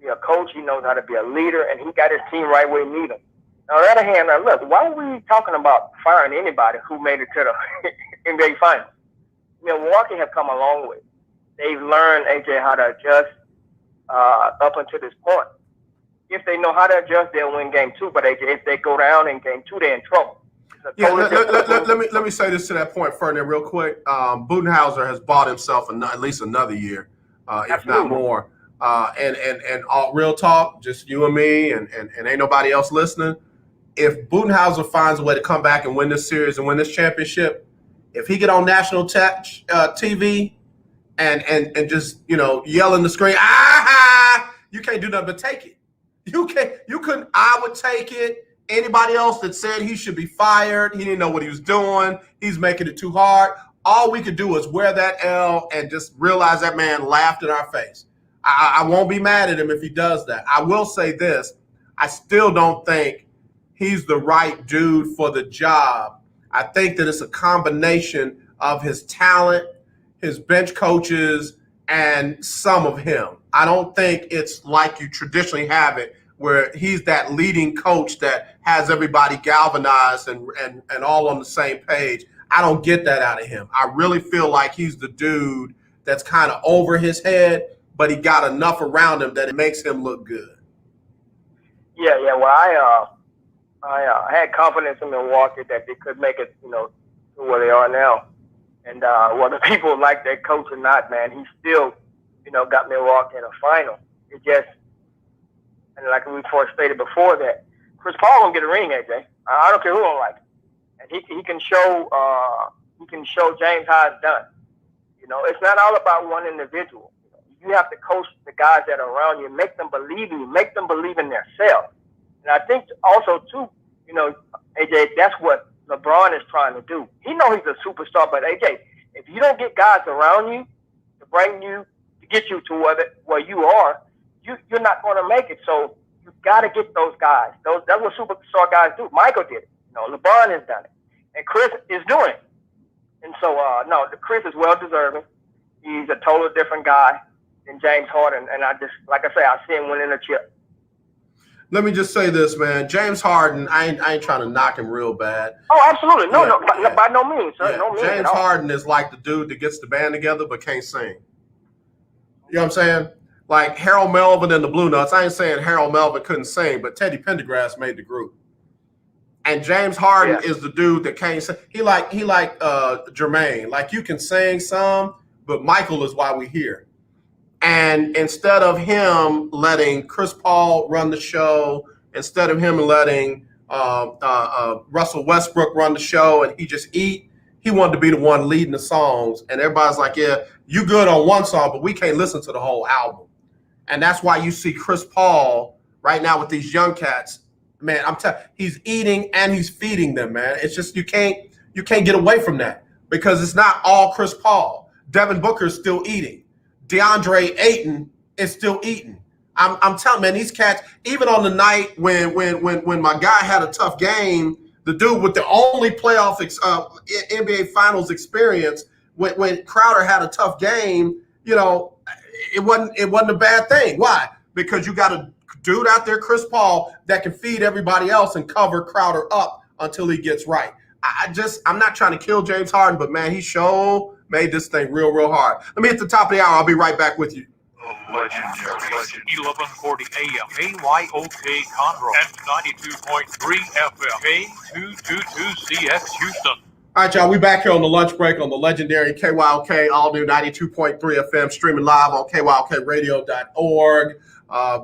be a coach. He knows how to be a leader, and he got his team right where he need them. On the other hand, now look, why are we talking about firing anybody who made it to the NBA Finals? Milwaukee have come a long way. They've learned, AJ, how to adjust up until this point. If they know how to adjust, they'll win game 2. But AJ, if they go down in game 2, they're in trouble. Let me say this to that point, Ferdinand, real quick. Budenhauser has bought himself at least another year, if not more. And all real talk, just you and me, and ain't nobody else listening. If Budenhauser finds a way to come back and win this series and win this championship, if he get on national TV and just yell in the screen, you can't do nothing but take it. You couldn't. I would take it. Anybody else that said he should be fired, he didn't know what he was doing, he's making it too hard. All we could do is wear that L and just realize that man laughed in our face. I won't be mad at him if he does that. I will say this. I still don't think he's the right dude for the job. I think that it's a combination of his talent, his bench coaches, and some of him. I don't think it's like you traditionally have it, where he's that leading coach that has everybody galvanized and all on the same page. I don't get that out of him. I really feel like he's the dude that's kind of over his head, but he got enough around him that it makes him look good. Yeah. Well, I had confidence in Milwaukee that they could make it, to where they are now. And whether people like that coach or not, man, he still, got Milwaukee in a final. It just, and like we stated before, that Chris Paul won't get a ring, AJ. I don't care who don't like it, and he can show James how it's done. It's not all about one individual. You have to coach the guys that are around you, make them believe in you, make them believe in themselves. And I think also too, AJ, that's what LeBron is trying to do. He knows he's a superstar, but AJ, if you don't get guys around you to get you to where you are, you're not going to make it. So you got to get those guys. That's what superstar guys do. Michael did it. LeBron has done it, and Chris is doing it. And so, Chris is well deserving. He's a totally different guy than James Harden, and I just, like I say, I see him winning a chip. Let me just say this, man. James Harden, I ain't trying to knock him real bad. Oh, absolutely. By no means, sir. Yeah. No means. James Harden is like the dude that gets the band together but can't sing. You know what I'm saying? Like Harold Melvin and the Blue Notes. I ain't saying Harold Melvin couldn't sing, but Teddy Pendergrass made the group. And James Harden is the dude that can't sing. He like Jermaine. Like, you can sing some, but Michael is why we here. And instead of him letting Chris Paul run the show, instead of him letting Russell Westbrook run the show and he just eat, he wanted to be the one leading the songs. And everybody's like, yeah, you good on one song, but we can't listen to the whole album. And that's why you see Chris Paul right now with these young cats. Man, he's eating and he's feeding them, man. It's just you can't get away from that because it's not all Chris Paul. Devin Booker's still eating. DeAndre Ayton is still eating. I'm telling, man, these cats, even on the night when my guy had a tough game, the dude with the only playoff NBA Finals experience, when Crowder had a tough game, it wasn't a bad thing. Why? Because you got a dude out there, Chris Paul, that can feed everybody else and cover Crowder up until he gets right. I'm not trying to kill James Harden, but man, he sure made this thing real, real hard. Let me hit the top of the hour. I'll be right back with you. Legendary 1140 AM, KYOK Conroe, and 92.3 FM, K222CX Houston. All right, y'all, we back here on the lunch break on the legendary KYOK, all new 92.3 FM, streaming live on KYOKradio.org.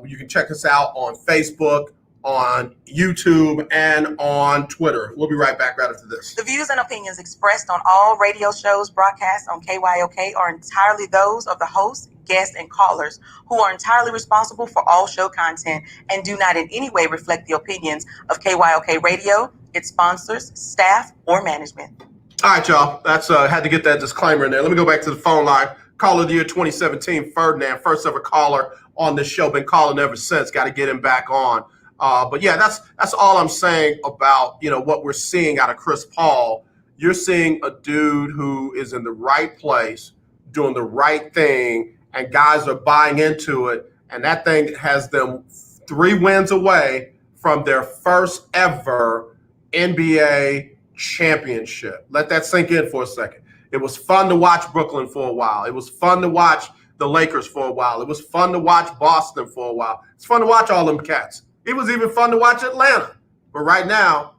You can check us out on Facebook, on YouTube, and on Twitter. We'll be right back right after this. The views and opinions expressed on all radio shows broadcast on KYOK are entirely those of the host, guests, and callers who are entirely responsible for all show content and do not in any way reflect the opinions of KYOK Radio, its sponsors, staff, or management. All right, y'all. That's had to get that disclaimer in there. Let me go back to the phone line. Caller of the year 2017, Ferdinand, first ever caller on this show. Been calling ever since. Got to get him back on. But yeah, that's all I'm saying about what we're seeing out of Chris Paul. You're seeing a dude who is in the right place, doing the right thing, and guys are buying into it. And that thing has them 3 wins away from their first ever NBA championship. Let that sink in for a second. It was fun to watch Brooklyn for a while. It was fun to watch the Lakers for a while. It was fun to watch Boston for a while. It's fun to watch all them cats. It was even fun to watch Atlanta. But right now,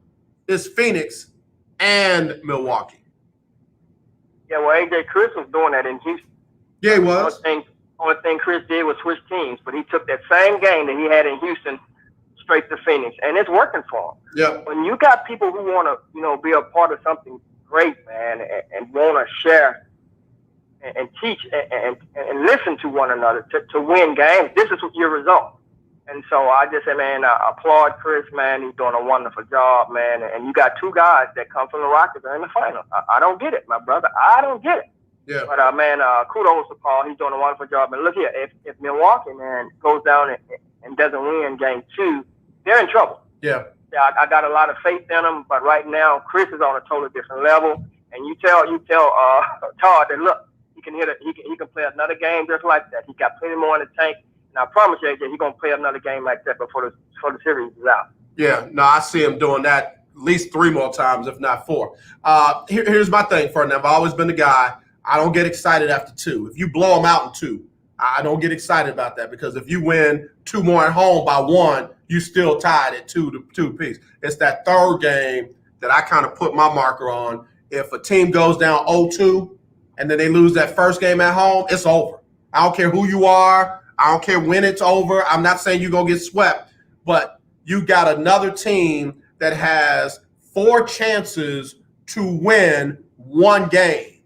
it's Phoenix and Milwaukee. Yeah, well, AJ Chris was doing that in Houston. Yeah, he was. Only thing Chris did was switch teams, but he took that same game that he had in Houston straight to Phoenix, and it's working for him. Yeah. When you got people who want to, be a part of something great, man, and want to share and teach and listen to one another to win games, this is your result. And so I just say, man, I applaud Chris, man. He's doing a wonderful job, man. And you got two guys that come from the Rockets that are in the finals. I don't get it, my brother. I don't get it. Yeah. But, man, kudos to Paul. He's doing a wonderful job. And look here, if Milwaukee, man, goes down and doesn't win game 2, they're in trouble. Yeah. I got a lot of faith in him, but right now Chris is on a totally different level. And you tell Todd that look, he can play another game just like that. He got plenty more in the tank, and I promise you, AJ, he's gonna play another game like that before the series is out. Yeah, no, I see him doing that at least 3 more times, if not 4. Here's my thing, Ferdinand. I've always been the guy. I don't get excited after 2. If you blow them out in 2, I don't get excited about that, because if you win 2 more at home by 1, you still tied at 2 apiece. It's that third game that I kind of put my marker on. If a team goes down 0-2 and then they lose that first game at home, it's over. I don't care who you are. I don't care when it's over. I'm not saying you're going to get swept, but you got another team that has 4 chances to win 1 game.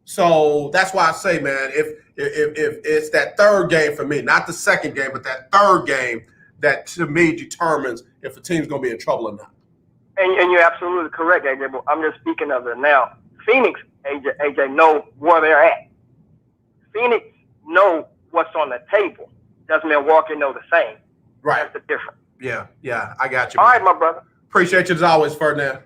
So that's why I say, man, if it's that third game for me, not the second game, but that third game that to me determines if a team's going to be in trouble or not. And you're absolutely correct, AJ, but I'm just speaking of it now. Phoenix, AJ, know where they're at. Phoenix know what's on the table. Does Milwaukee know the same? Right. That's the difference. Yeah, I got you. All right, my brother. Appreciate you as always, Ferdinand.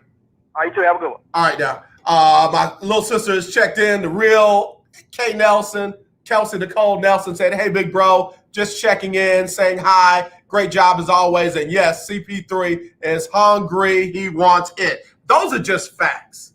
All right, you too. Have a good one. All right, now. My little sister has checked in. The real K. Nelson, Kelsey Nicole Nelson said, hey, big bro, just checking in, saying hi. Great job as always. And yes, CP3 is hungry. He wants it. Those are just facts.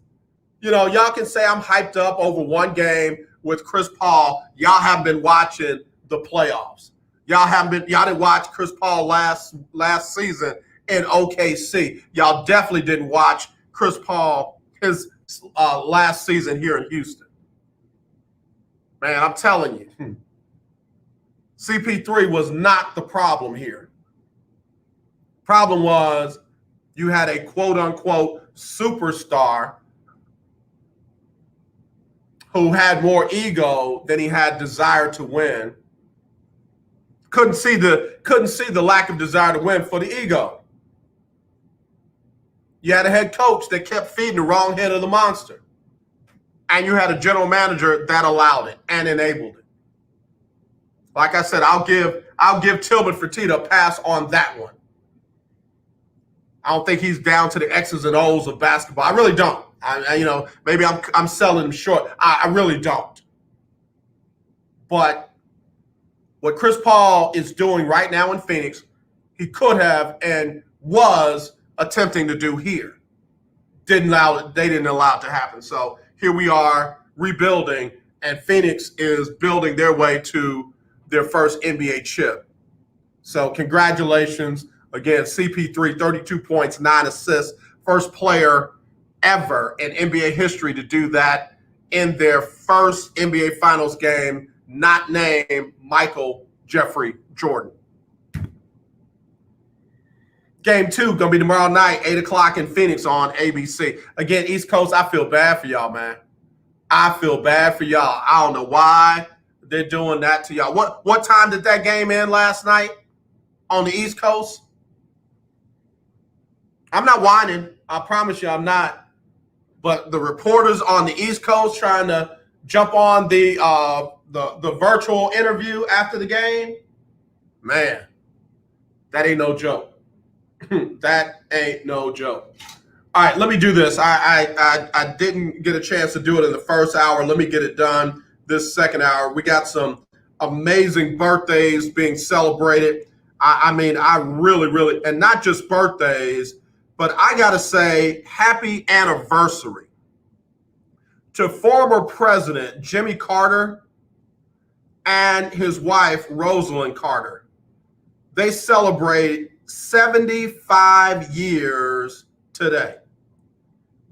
Y'all can say I'm hyped up over 1 game with Chris Paul. Y'all haven't been watching the playoffs. Y'all didn't watch Chris Paul last season in OKC. Y'all definitely didn't watch Chris Paul his last season here in Houston. Man, I'm telling you, CP3 was not the problem here. Problem was you had a quote-unquote superstar who had more ego than he had desire to win. Couldn't see the lack of desire to win for the ego. You had a head coach that kept feeding the wrong head of the monster. And you had a general manager that allowed it and enabled it. Like I said, I'll give Tillman Fertitta a pass on that one. I don't think he's down to the X's and O's of basketball. I really don't. Maybe I'm selling him short. I really don't. But what Chris Paul is doing right now in Phoenix, he could have and was attempting to do here. They didn't allow it to happen. So here we are rebuilding, and Phoenix is building their way to their first NBA chip. So congratulations. Again, CP3, 32 points, 9 assists. First player ever in NBA history to do that in their first NBA Finals game, not named Michael Jeffrey Jordan. Game 2 going to be tomorrow night, 8 o'clock in Phoenix on ABC. Again, East Coast, I feel bad for y'all, man. I feel bad for y'all. I don't know why they're doing that to y'all. What time did that game end last night on the East Coast? I'm not whining. I promise you I'm not. But the reporters on the East Coast trying to jump on the virtual interview after the game, man, that ain't no joke. That ain't no joke. All right, let me do this. I didn't get a chance to do it in the first hour. Let me get it done this second hour. We got some amazing birthdays being celebrated. I mean, I really, and not just birthdays, but I got to say happy anniversary to former President Jimmy Carter and his wife, Rosalind Carter. They celebrate 75 years today.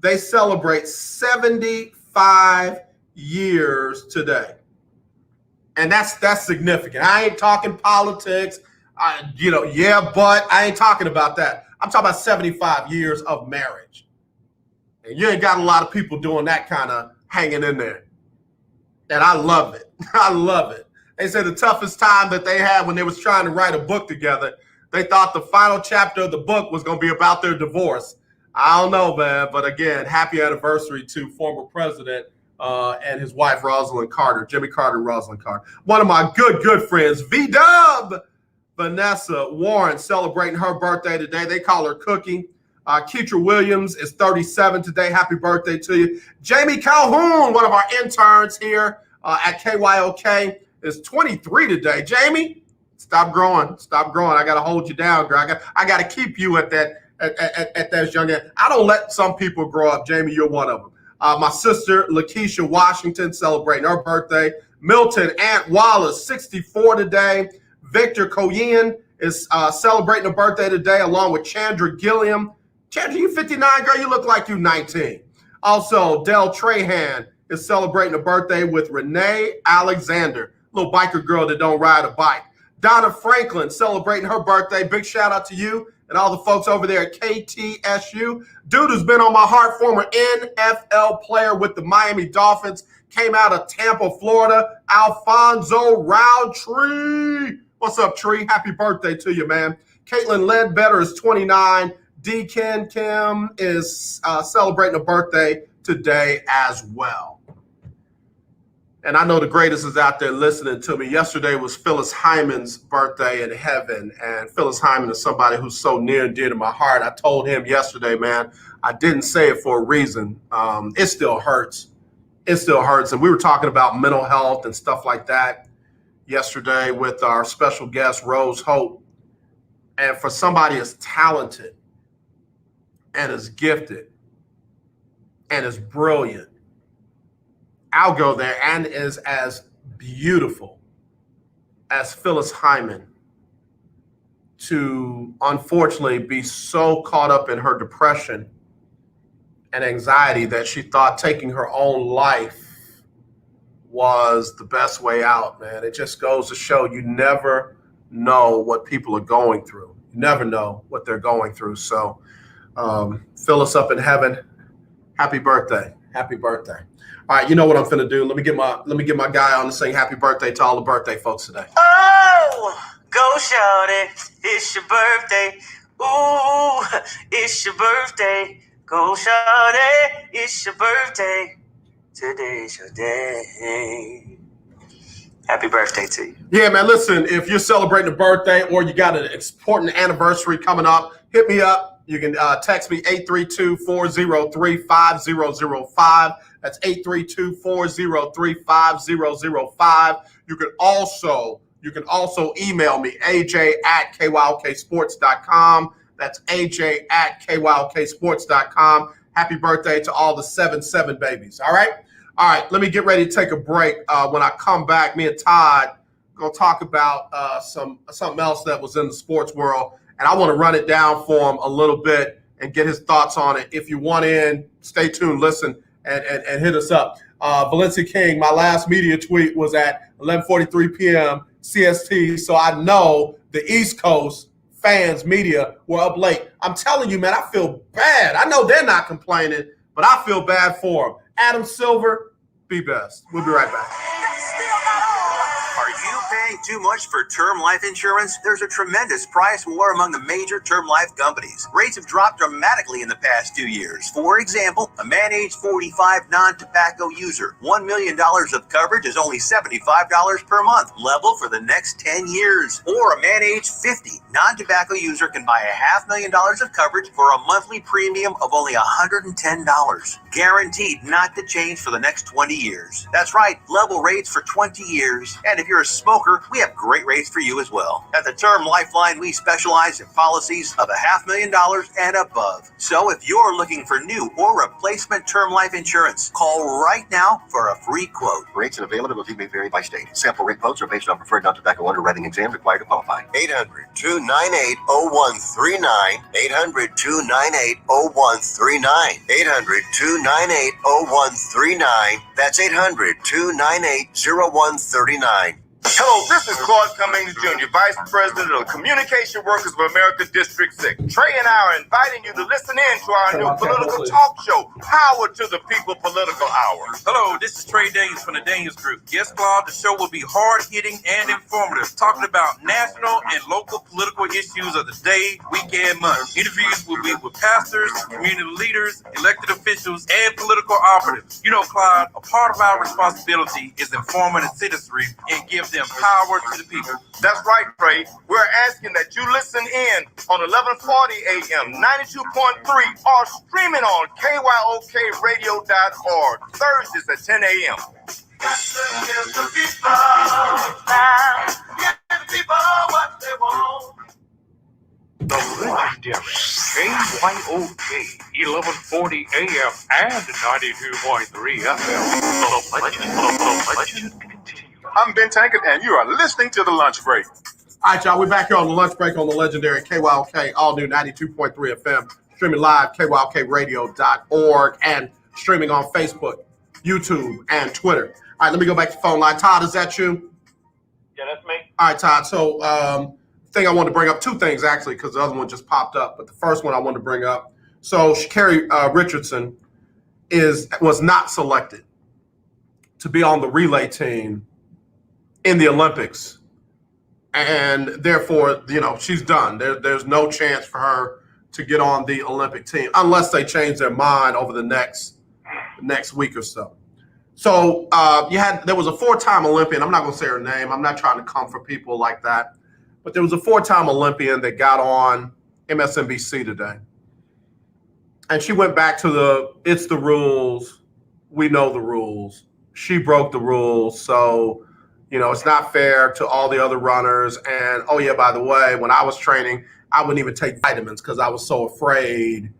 They celebrate 75 years today. And that's significant. I ain't talking politics, but I ain't talking about that. I'm talking about 75 years of marriage. And you ain't got a lot of people doing that kind of hanging in there. And I love it. I love it. They said the toughest time that they had when they was trying to write a book together, they thought the final chapter of the book was going to be about their divorce. I don't know, man. But again, happy anniversary to former president and his wife, Rosalind Carter, Jimmy Carter, Rosalind Carter. One of my good friends, V-Dub, Vanessa Warren, celebrating her birthday today. They call her Cookie. Keitra Williams is 37 today. Happy birthday to you. Jamie Calhoun, one of our interns here at KYOK, is 23 today. Jamie, stop growing. Stop growing. I got to hold you down, girl. I got to keep you at that young age. I don't let some people grow up. Jamie, you're one of them. My sister, Lakeisha Washington, celebrating her birthday. Milton Ant Wallace, 64 today. Victor Koyin is celebrating a birthday today, along with Chandra Gilliam. Chandra, you 59, girl. You look like you 19. Also, Del Trahan is celebrating a birthday with Renee Alexander, little biker girl that don't ride a bike. Donna Franklin celebrating her birthday. Big shout out to you and all the folks over there at KTSU. Dude who's been on my heart, former NFL player with the Miami Dolphins, came out of Tampa, Florida, Alfonso Roundtree. What's up, Tree? Happy birthday to you, man. Caitlin Ledbetter is 29. D. Ken Kim is celebrating a birthday today as well. And I know the greatest is out there listening to me. Yesterday was Phyllis Hyman's birthday in heaven. And Phyllis Hyman is somebody who's so near and dear to my heart. I told him yesterday, man, I didn't say it for a reason. It still hurts. It still hurts. And we were talking about mental health and stuff like that yesterday with our special guest, Rose Hope. And for somebody as talented and as gifted and as brilliant, I'll go there, and is as beautiful as Phyllis Hyman, to unfortunately be so caught up in her depression and anxiety that she thought taking her own life was the best way out, man. It just goes to show you never know what people are going through. You never know what they're going through. So Phyllis up in heaven, happy birthday. Happy birthday. All right, you know what I'm finna do. Let me get my guy on to sing happy birthday to all the birthday folks today. Oh, go shawty, it's your birthday. Ooh, it's your birthday. Go shawty, it's your birthday. Today's your day. Happy birthday to you. Yeah, man, listen, if you're celebrating a birthday or you got an important anniversary coming up, hit me up. You can text me 832-403-5005. That's 832-403-5005. You can also email me, aj@kyoksports.com. That's aj@kyoksports.com. Happy birthday to all the 7-7 babies. All right, let me get ready to take a break. When I come back, me and Todd are going to talk about something else that was in the sports world, and I want to run it down for him a little bit and get his thoughts on it. If you want in, stay tuned, listen, and hit us up. Valencia King, my last media tweet was at 11:43 p.m. CST, so I know the East Coast fans, media, were up late. I'm telling you, man, I feel bad. I know they're not complaining, but I feel bad for them. Adam Silver, be best. We'll be right back. Are you paying too much for term life insurance? There's a tremendous price war among the major term life companies. Rates have dropped dramatically in the past 2 years. For example, a man age 45 non-tobacco user, $1 million of coverage is only $75 per month, level for the next 10 years. Or a man age 50 non-tobacco user can buy $500,000 of coverage for a monthly premium of only $110. Guaranteed not to change for the next 20 years. That's right, level rates for 20 years. And if you're a smoker, cover, we have great rates for you as well. At the Term Lifeline, we specialize in policies of $500,000 and above. So if you're looking for new or replacement term life insurance, call right now for a free quote. Rates and availability may vary by state. Sample rate quotes are based on preferred non-tobacco underwriting exam required to qualify. 800-298-0139. 800-298-0139. 800-298-0139. That's 800-298-0139. Hello, this is Claude Cummings Jr., Vice President of Communication Workers of America, District 6. Trey and I are inviting you to listen in to our new political talk show, Power to the People Political Hour. Hello, this is Trey Daniels from the Daniels Group. Yes, Claude, the show will be hard-hitting and informative, talking about national and local political issues of the day, week, and month. Interviews will be with pastors, community leaders, elected officials, and political operatives. You know, Claude, a part of our responsibility is informing the citizenry and give them power to the people. That's right, Trey. We're asking that you listen in on 1140 AM, 92.3, or streaming on KYOKradio.org, Thursdays at 10 a.m. Give the people what they want. The legendary KYOK 1140 AM and 92.3 FM. The legend continues. I'm Ben Tankard, and you are listening to The Lunch Break. All right, y'all, we're back here on the lunch break on the legendary KYOK, all new 92.3 FM, streaming live, KYOKradio.org, and streaming on Facebook, YouTube, and Twitter. All right, let me go back to the phone line. Todd, is that you? Yeah, that's me. All right, Todd. So, thing I wanted to bring up, two things actually, because the other one just popped up. But the first one I wanted to bring up. So, Sha'Carri Richardson was not selected to be on the relay team in the Olympics, and therefore, she's done. There's no chance for her to get on the Olympic team unless they change their mind over the next week or so. So there was a four-time Olympian. I'm not going to say her name. I'm not trying to come for people like that, but there was a four-time Olympian that got on MSNBC today, and she went back to it's the rules. We know the rules. She broke the rules, so. It's not fair to all the other runners. And, oh, yeah, by the way, when I was training, I wouldn't even take vitamins because I was so afraid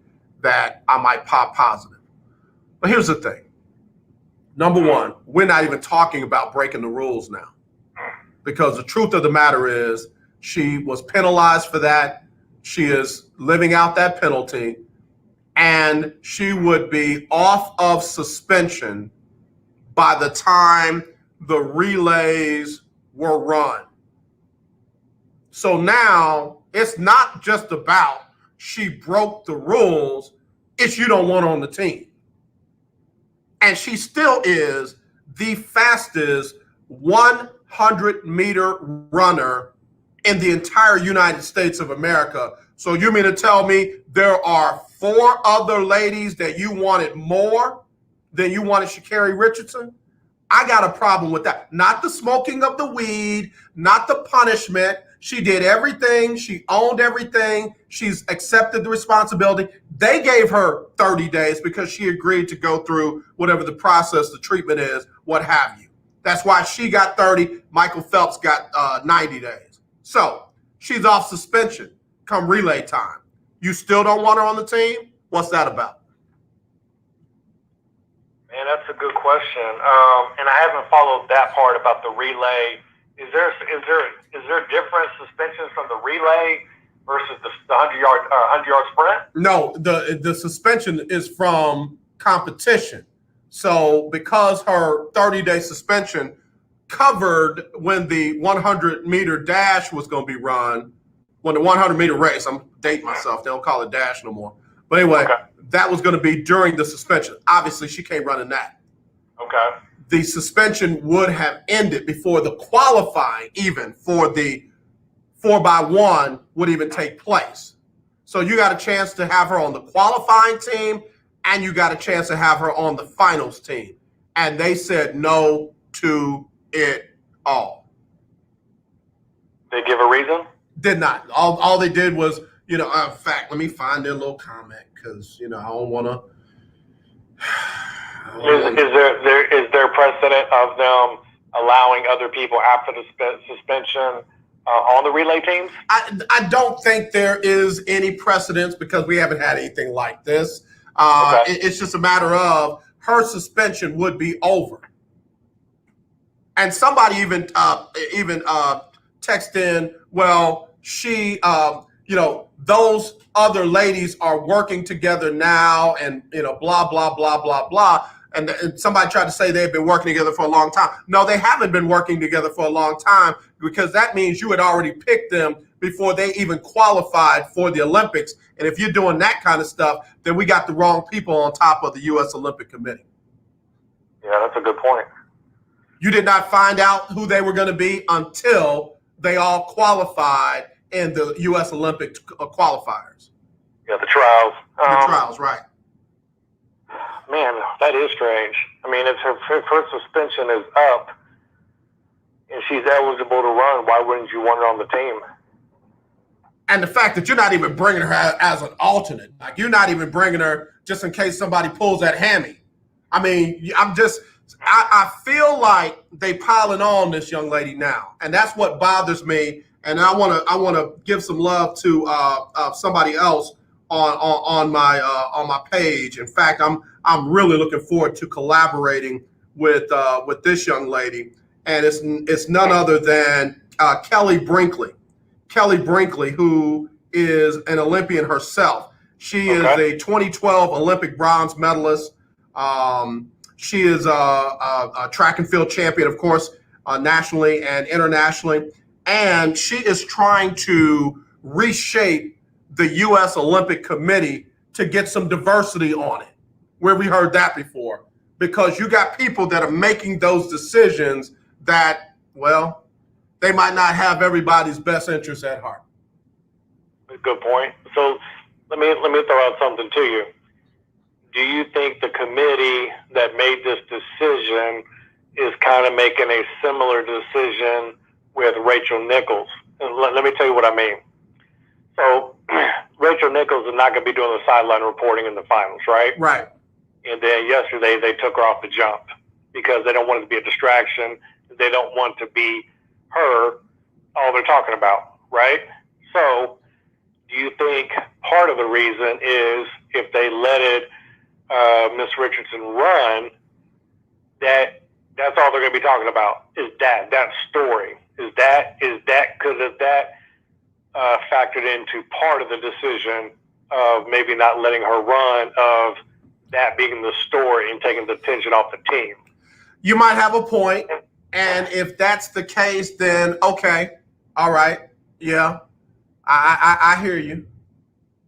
that I might pop positive. But here's the thing. Number one, we're not even talking about breaking the rules now, because the truth of the matter is she was penalized for that. She is living out that penalty, and she would be off of suspension by the time the relays were run. So now it's not just about she broke the rules, it's you don't want her on the team. And she still is the fastest 100-meter runner in the entire United States of America. So you mean to tell me there are four other ladies that you wanted more than you wanted Sha'Carri Richardson? I got a problem with that. Not the smoking of the weed, not the punishment. She did everything. She owned everything. She's accepted the responsibility. They gave her 30 days because she agreed to go through whatever the process, the treatment is, what have you. That's why she got 30. Michael Phelps got 90 days. So she's off suspension come relay time. You still don't want her on the team? What's that about? Man, that's a good question. And I haven't followed that part about the relay. Is there different suspensions from the relay versus the 100-yard sprint? No, the suspension is from competition. So because her 30-day suspension covered when the 100-meter dash was going to be run, when the 100-meter race, I'm dating myself, they don't call it dash no more. But anyway, that was going to be during the suspension. Obviously, she can't run in that. Okay. The suspension would have ended before the qualifying even for the 4x1 would even take place. So you got a chance to have her on the qualifying team, and you got a chance to have her on the finals team. And they said no to it all. They give a reason? Did not. All they did was, in fact, let me find their little comment because, I don't want to. Is there precedent of them allowing other people after the suspension on the relay teams? I don't think there is any precedence because we haven't had anything like this. It's just a matter of her suspension would be over. And somebody even text in, well, she, those other ladies are working together now, and blah blah blah blah blah. And somebody tried to say they've been working together for a long time. No, they haven't been working together for a long time, because that means you had already picked them before they even qualified for the Olympics. And if you're doing that kind of stuff, then we got the wrong people on top of the U.S. Olympic Committee. Yeah, that's a good point. You did not find out who they were going to be until they all qualified in the U.S. Olympic qualifiers. Yeah, the trials. The trials, right. Man, that is strange. I mean, if her suspension is up and she's eligible to run, why wouldn't you want her on the team? And the fact that you're not even bringing her as an alternate, like you're not even bringing her just in case somebody pulls that hammy. I mean, I feel like they piling on this young lady now, and that's what bothers me. And I want to give some love to somebody else on my page. In fact, I'm really looking forward to collaborating with this young lady, and it's none other than Kelly Brinkley. Kelly Brinkley, who is an Olympian herself. She is a 2012 Olympic bronze medalist. She is a track and field champion, of course, nationally and internationally. And she is trying to reshape the U.S. Olympic Committee to get some diversity on it, where we heard that before. Because you got people that are making those decisions that, well, they might not have everybody's best interest at heart. Good point. So let me throw out something to you. Do you think the committee that made this decision is kind of making a similar decision with Rachel Nichols? And let me tell you what I mean. So Rachel Nichols is not going to be doing the sideline reporting in the finals, right? Right. And then yesterday they took her off the jump because they don't want it to be a distraction. They don't want to be her all they're talking about, right? So do you think part of the reason is if they let it Miss Richardson run, that's all they're going to be talking about is that story. Is that because of that factored into part of the decision of maybe not letting her run, of that being the story and taking the attention off the team? You might have a point, and if that's the case, then okay, all right, yeah, I hear you.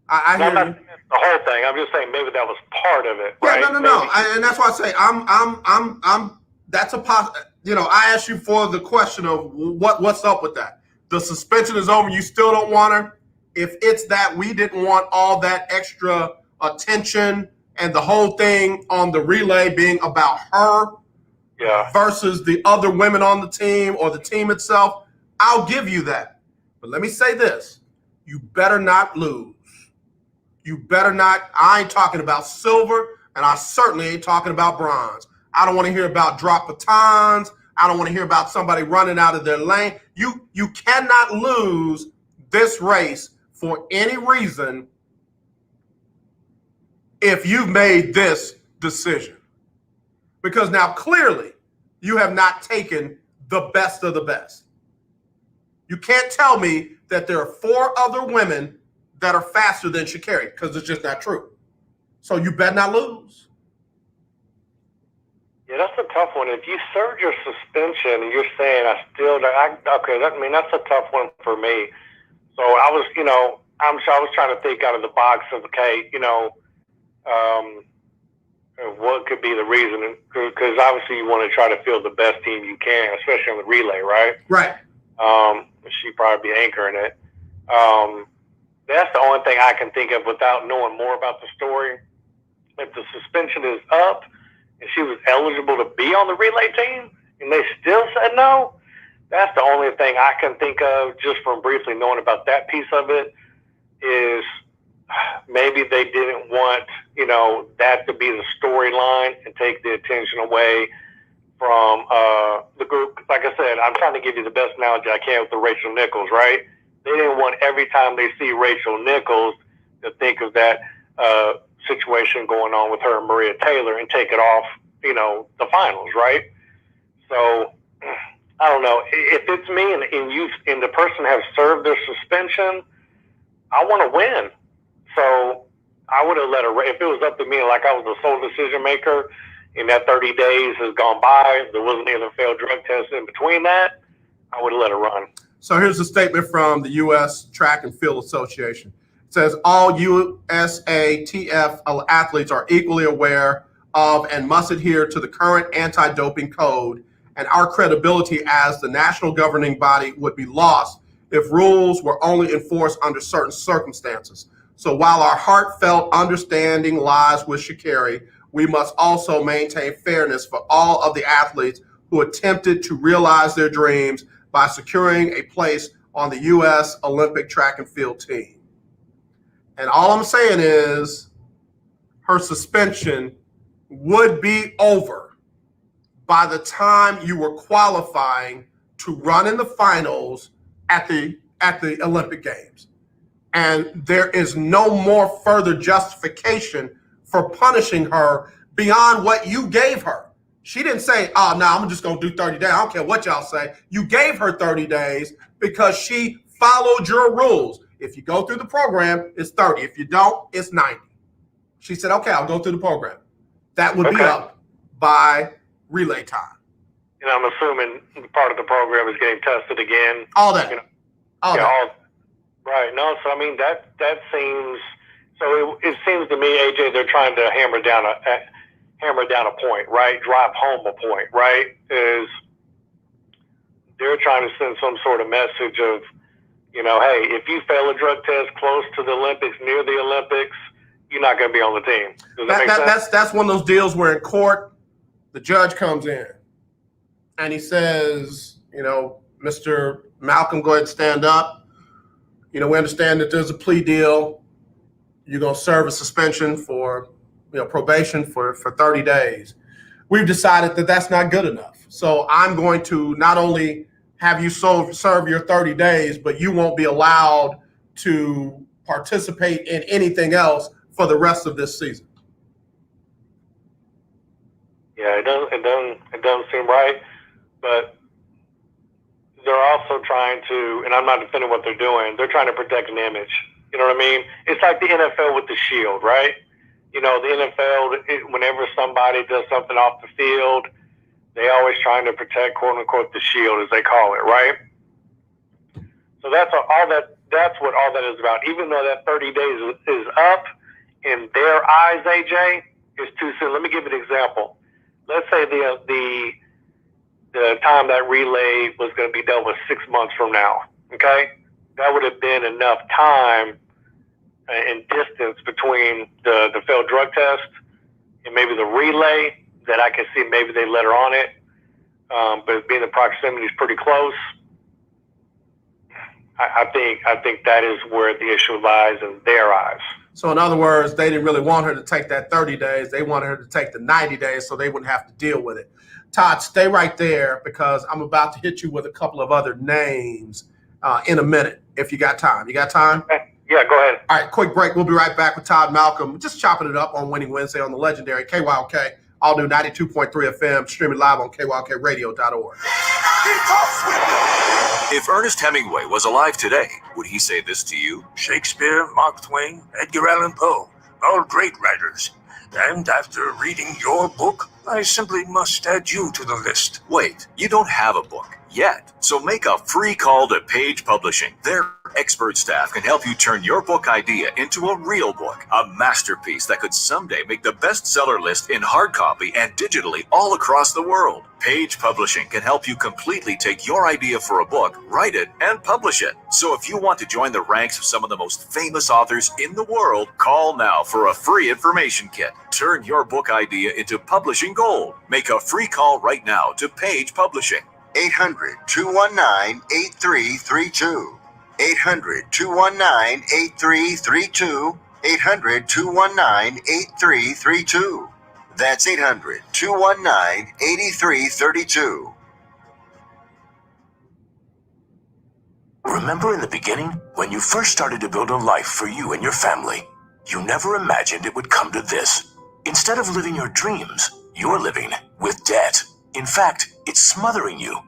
I hear you. The whole thing. I'm just saying maybe that was part of it. Yeah, right? no. And that's why I say I'm. That's a I asked you for the question of what's up with that. The suspension is over. You still don't want her. If it's that we didn't want all that extra attention and the whole thing on the relay being about her, versus the other women on the team or the team itself, I'll give you that. But let me say this: you better not lose. You better not. I ain't talking about silver, and I certainly ain't talking about bronze. I don't want to hear about drop batons. I don't want to hear about somebody running out of their lane. You cannot lose this race for any reason if you've made this decision. Because now clearly you have not taken the best of the best. You can't tell me that there are 4 other women that are faster than Sha'Carri, because it's just not true. So you better not lose. Yeah, that's a tough one. If you served your suspension and you're saying that's a tough one for me. So I was, I was trying to think out of the box of, okay, what could be the reason? Because obviously you want to try to field the best team you can, especially on the relay, right? Right. She'd probably be anchoring it. That's the only thing I can think of without knowing more about the story. If the suspension is up and she was eligible to be on the relay team and they still said no, that's the only thing I can think of just from briefly knowing about that piece of it, is maybe they didn't want, that to be the storyline and take the attention away from the group. Like I said, I'm trying to give you the best analogy I can with the Rachel Nichols, right? They didn't want every time they see Rachel Nichols to think of that situation going on with her and Maria Taylor and take it off, the finals, right? So I don't know. If it's me and the person has served their suspension, I want to win. So I would have let her. If it was up to me, like I was the sole decision maker, and that 30 days has gone by, there wasn't even a failed drug test in between that, I would have let her run. So here's a statement from the U.S. Track and Field Association. It says all USATF athletes are equally aware of and must adhere to the current anti-doping code, and our credibility as the national governing body would be lost if rules were only enforced under certain circumstances. So while our heartfelt understanding lies with Sha'Carri, we must also maintain fairness for all of the athletes who attempted to realize their dreams by securing a place on the U.S. Olympic track and field team. And all I'm saying is her suspension would be over by the time you were qualifying to run in the finals at the Olympic Games. And there is no more further justification for punishing her beyond what you gave her. She didn't say, oh, no, I'm just going to do 30 days. I don't care what y'all say. You gave her 30 days because she followed your rules. If you go through the program, it's 30. If you don't, it's 90. She said, okay, I'll go through the program. That would be up by relay time. And I'm assuming part of the program is getting tested again. All that. Right. No, so I mean, that seems, so it seems to me, AJ, they're trying to hammer down a point, right? Drive home a point, right? Is they're trying to send some sort of message of, hey, if you fail a drug test close to the Olympics, near the Olympics, you're not going to be on the team. Does that make sense? That's one of those deals where in court, the judge comes in and he says, Mr. Malcolm, go ahead and stand up. We understand that there's a plea deal. You're going to serve a suspension for, probation for 30 days. We've decided that that's not good enough. So I'm going to not only have you serve your 30 days, but you won't be allowed to participate in anything else for the rest of this season. Yeah, it doesn't seem right, but they're also trying to, and I'm not defending what they're doing, they're trying to protect an image. You know what I mean? It's like the NFL with the shield, right? The NFL, whenever somebody does something off the field, they always trying to protect, quote unquote, the shield, as they call it, right? So that's what all that is about. Even though that 30 days is up in their eyes, AJ, it's too soon. Let me give you an example. Let's say the time that relay was going to be done was 6 months from now, okay? That would have been enough time and distance between the failed drug test and maybe the relay that I can see maybe they let her on it. But being the proximity is pretty close, I think that is where the issue lies in their eyes. So in other words, they didn't really want her to take that 30 days. They wanted her to take the 90 days so they wouldn't have to deal with it. Todd, stay right there because I'm about to hit you with a couple of other names in a minute, if you got time. You got time? Yeah, go ahead. All right, quick break. We'll be right back with Todd Malcolm, just chopping it up on Winning Wednesday on the legendary KYOK, all new 92.3 FM, streaming live on KYOKradio.org. If Ernest Hemingway was alive today, would he say this to you? Shakespeare, Mark Twain, Edgar Allan Poe, all great writers. And after reading your book, I simply must add you to the list. Wait, you don't have a book yet. So make a free call to Page Publishing. Their expert staff can help you turn your book idea into a real book, a masterpiece that could someday make the bestseller list in hard copy and digitally all across the world. Page Publishing can help you completely take your idea for a book, write it, and publish it. So if you want to join the ranks of some of the most famous authors in the world, call now for a free information kit. Turn your book idea into publishing gold. Make a free call right now to Page Publishing. 800-219-8332. 800-219-8332. 800-219-8332. That's 800-219-8332. 219-8332. Remember in the beginning, when you first started to build a life for you and your family, you never imagined it would come to this. Instead of living your dreams, you're living with debt. In fact, it's smothering you.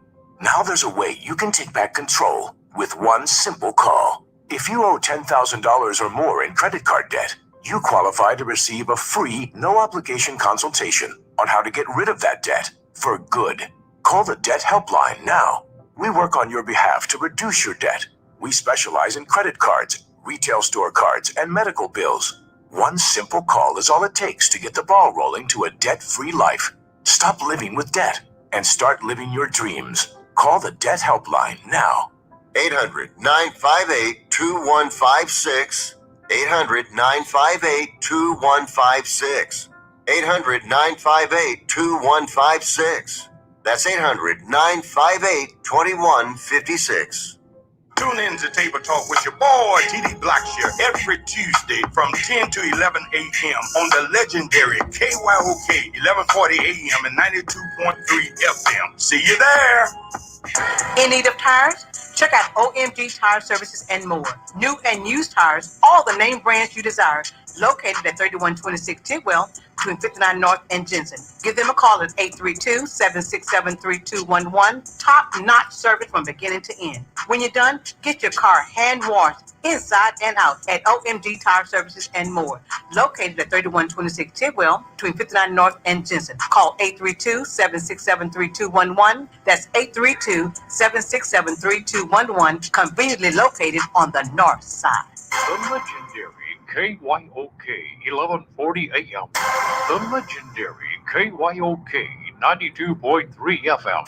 Now there's a way you can take back control with one simple call. If you owe $10,000 or more in credit card debt, you qualify to receive a free, no-obligation consultation on how to get rid of that debt for good. Call the Debt Helpline now. We work on your behalf to reduce your debt. We specialize in credit cards, retail store cards, and medical bills. One simple call is all it takes to get the ball rolling to a debt-free life. Stop living with debt and start living your dreams. Call the Debt Helpline now. 800-958-2156. 800-958-2156. 800-958-2156. That's 800-958-2156. Tune in to Table Talk with your boy, TD Blackshear, every Tuesday from 10 to 11 a.m. on the legendary KYOK 1140 a.m. and 92.3 FM. See you there. In need of tires? Check out OMG Tire Services and more. New and used tires, all the name brands you desire, located at 3126 Tidwell between 59 North and Jensen. Give them a call at 832-767-3211. Top-notch service from beginning to end. When you're done, get your car hand-washed inside and out at OMG Tire Services and more. Located at 3126 Tidwell between 59 North and Jensen. Call 832-767-3211. That's 832-767-3211. Conveniently located on the north side. The legendary KYOK 1140 AM. The legendary KYOK 92.3 FM.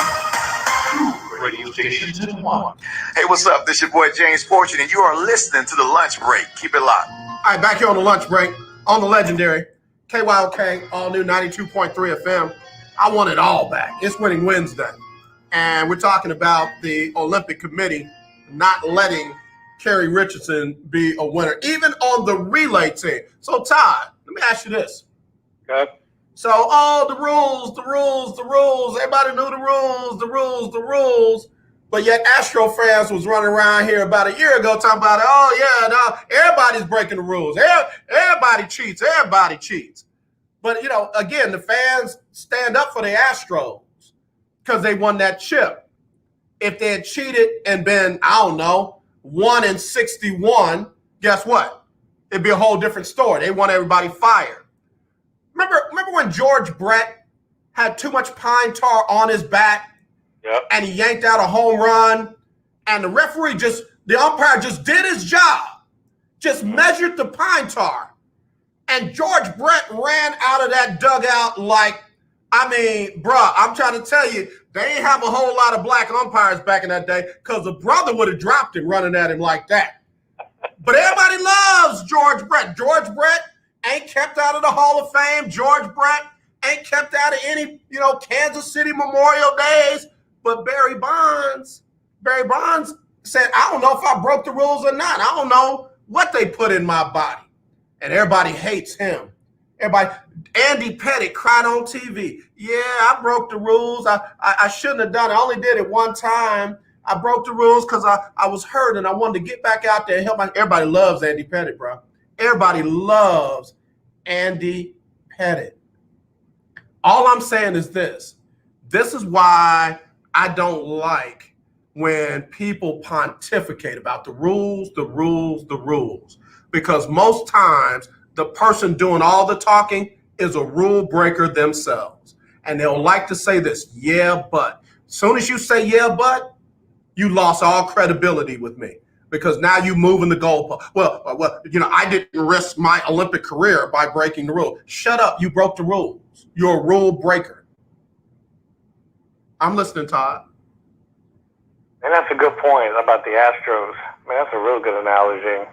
Two radio stations in one. Hey, what's up? This your boy James Fortune, and you are listening to The Lunch Break. Keep it locked. All right, back here on The Lunch Break on the legendary KYOK, all new 92.3 FM. I want it all back. It's Winning Wednesday. And we're talking about the Olympic Committee not letting Kerry Richardson be a winner, even on the relay team. So, Todd, let me ask you this. Okay. So, the rules. Everybody knew the rules. But yet Astro fans was running around here about a year ago talking about, everybody's breaking the rules. Everybody cheats. But, again, the fans stand up for the Astros because they won that chip. If they had cheated and been, 1-61, guess what? It'd be a whole different story. They want everybody fired. Remember when George Brett had too much pine tar on his bat? Yep. And he yanked out a home run, and the umpire just did his job, just measured the pine tar. And George Brett ran out of that dugout I'm trying to tell you, they ain't have a whole lot of black umpires back in that day because the brother would have dropped him running at him like that. But everybody loves George Brett. George Brett ain't kept out of the Hall of Fame. George Brett ain't kept out of any, Kansas City Memorial Days. But Barry Bonds said, I don't know if I broke the rules or not. I don't know what they put in my body. And everybody hates him. Andy Pettit cried on TV. Yeah, I broke the rules. I shouldn't have done it. I only did it one time. I broke the rules because I was hurt and I wanted to get back out there and help. Everybody loves Andy Pettit, bro. Everybody loves Andy Pettit. All I'm saying is this. This is why I don't like when people pontificate about the rules. Because most times the person doing all the talking is a rule breaker themselves. And they'll like to say this, yeah, but. As soon as you say, yeah, but, you lost all credibility with me. Because now you're moving the goalpost. Well, I didn't risk my Olympic career by breaking the rule. Shut up. You broke the rules. You're a rule breaker. I'm listening, Todd. And that's a good point about the Astros. That's a real good analogy.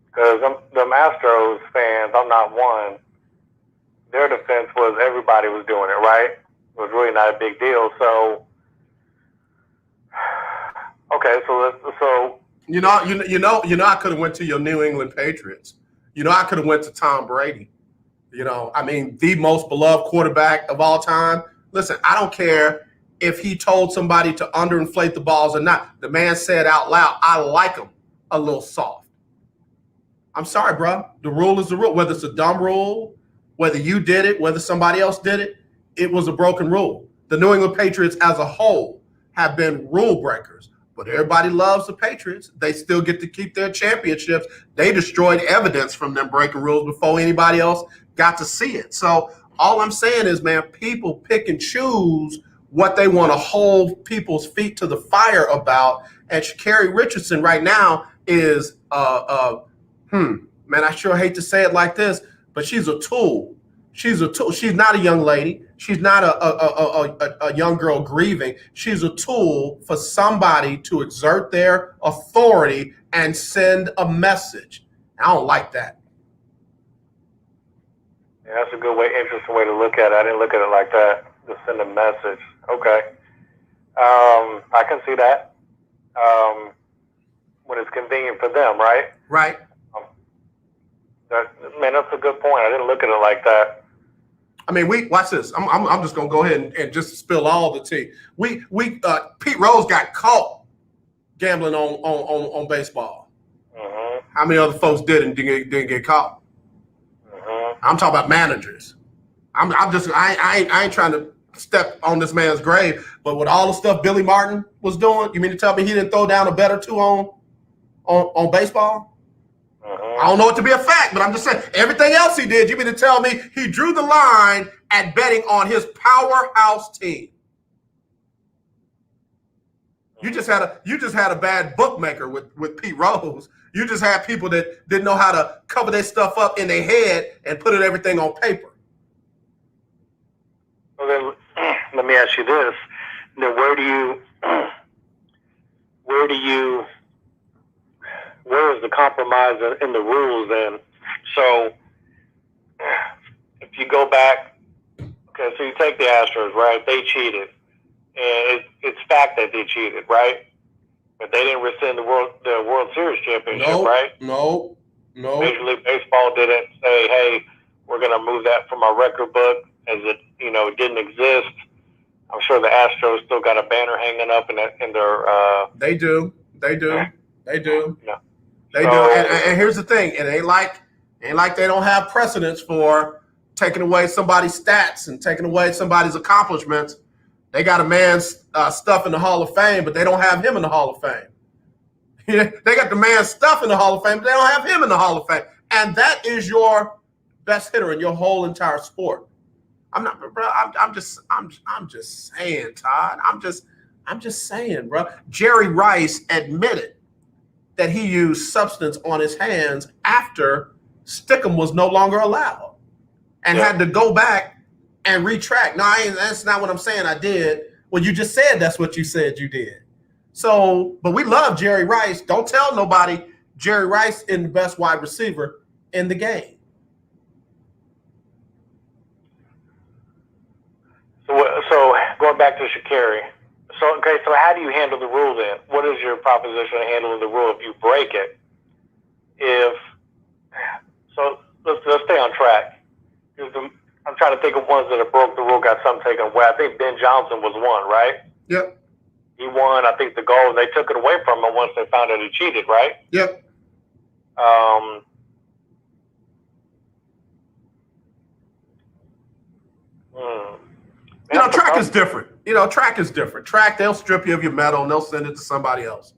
Because them Astros fans, I'm not one. Their defense was everybody was doing it, right? It was really not a big deal. So, okay, so I could have went to your New England Patriots. I could have went to Tom Brady. I mean, the most beloved quarterback of all time. Listen, I don't care if he told somebody to underinflate the balls or not. The man said out loud, I like him a little soft. I'm sorry, bro. The rule is the rule. Whether it's a dumb rule, whether you did it, whether somebody else did it, it was a broken rule. The New England Patriots as a whole have been rule breakers. But everybody loves the Patriots. They still get to keep their championships. They destroyed evidence from them breaking rules before anybody else got to see it. So all I'm saying is, man, people pick and choose what they want to hold people's feet to the fire about. And Sha'Carri Richardson right now is, man, I sure hate to say it like this, but she's a tool. She's a tool. She's not a young lady. She's not a young girl grieving. She's a tool for somebody to exert their authority and send a message. I don't like that. Yeah, that's a good way, interesting way to look at it. I didn't look at it like that. To send a message. Okay. I can see that. When it's convenient for them, right? Right. That's a good point. I didn't look at it like that. I mean, watch this. I'm just gonna go ahead and just spill all the tea. Pete Rose got caught gambling on baseball. Mm-hmm. How many other folks didn't get caught? Mm-hmm. I'm talking about managers. I ain't trying to step on this man's grave, but with all the stuff Billy Martin was doing, you mean to tell me he didn't throw down a bet or two on baseball? Mm-hmm. I don't know it to be a fact, but I'm just saying everything else he did, you mean to tell me he drew the line at betting on his powerhouse team? You just had a bad bookmaker with Pete Rose. You just had people that didn't know how to cover their stuff up in their head and put everything on paper. Well, then let me ask you this: then where is the compromise in the rules then? So if you go back, okay, so you take the Astros, right? They cheated, and it's fact that they cheated, right? But they didn't rescind the World Series championship, right? No. Major League Baseball didn't say, hey, we're going to move that from our record book as it didn't exist. I'm sure the Astros still got a banner hanging up in their. They do. Yeah. They do. So, and here's the thing: it ain't like they don't have precedence for taking away somebody's stats and taking away somebody's accomplishments. They got a man's stuff in the Hall of Fame, but they don't have him in the Hall of Fame. They got the man's stuff in the Hall of Fame, but they don't have him in the Hall of Fame. And that is your best hitter in your whole entire sport. I'm just saying, Todd. I'm just saying, bro. Jerry Rice admitted that he used substance on his hands after Stickum was no longer allowed and had to go back and retract. No, that's not what I'm saying I did. Well, you just said that's what you said you did. So, but we love Jerry Rice. Don't tell nobody Jerry Rice is the best wide receiver in the game. So going back to Sha'Carri. So how do you handle the rule then? What is your proposition on handling the rule if you break it? Let's stay on track. I'm trying to think of ones that have broke the rule, got something taken away. I think Ben Johnson was one, right? Yep. He won, I think, the goal, and they took it away from him once they found out he cheated, right? Yep. Track is different. Track is different. Track, they'll strip you of your medal and they'll send it to somebody else.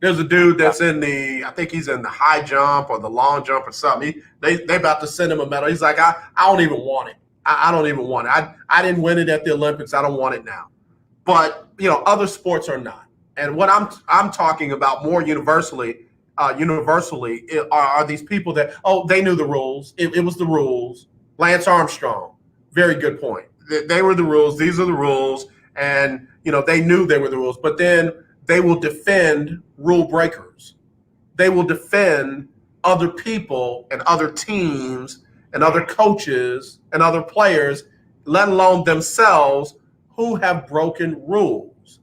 There's a dude that's I think he's in the high jump or the long jump or something. They about to send him a medal. He's like, I don't even want it. I don't even want it. I didn't win it at the Olympics. I don't want it now. But, other sports are not. And what I'm talking about more universally are these people that, they knew the rules. It was the rules. Lance Armstrong, very good point. They were the rules. These are the rules. And, they knew they were the rules. But then they will defend rule breakers. They will defend other people and other teams and other coaches and other players, let alone themselves, who have broken rules.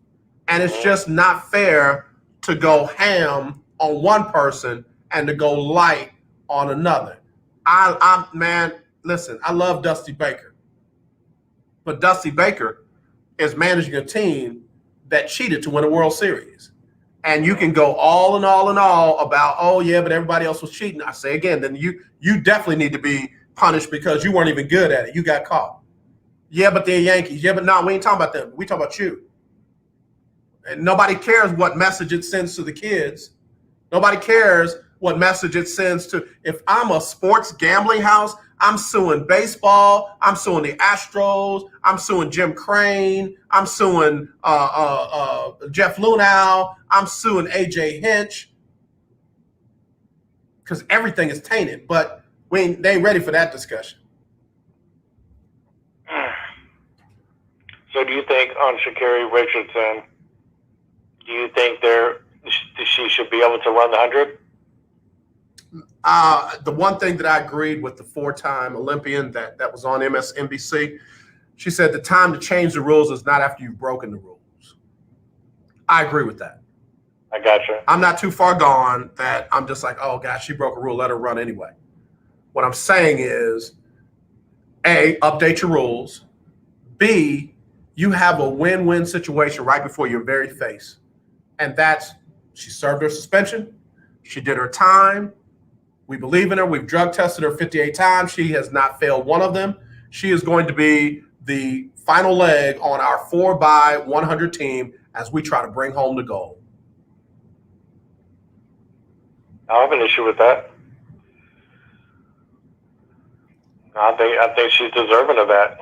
And it's just not fair to go ham on one person and to go light on another. Man, listen, I love Dusty Baker, but Dusty Baker is managing a team that cheated to win a World Series. And you can go all and all and all about, oh yeah, but everybody else was cheating. I say again, then you definitely need to be punished because you weren't even good at it. You got caught. Yeah, but they're Yankees. Yeah, but no, we ain't talking about them. We talking about you. And nobody cares what message it sends to the kids. Nobody cares what message it sends to. If I'm a sports gambling house, I'm suing baseball. I'm suing the Astros. I'm suing Jim Crane. I'm suing Jeff Lunau. I'm suing AJ Hinch because everything is tainted. But they ain't ready for that discussion. So do you think on Sha'Carri Richardson, do you think she should be able to run the 100? The one thing that I agreed with the 4-time Olympian that was on MSNBC, she said the time to change the rules is not after you've broken the rules. I agree with that. I gotcha. I'm not too far gone that I'm just like, oh gosh, she broke a rule, let her run anyway. What I'm saying is, A, update your rules. B, you have a win-win situation right before your very face. And that's, she served her suspension. She did her time. We believe in her. We've drug tested her 58 times. She has not failed one of them. She is going to be the final leg on our 4x100 team as we try to bring home the gold. I have an issue with that. I think she's deserving of that.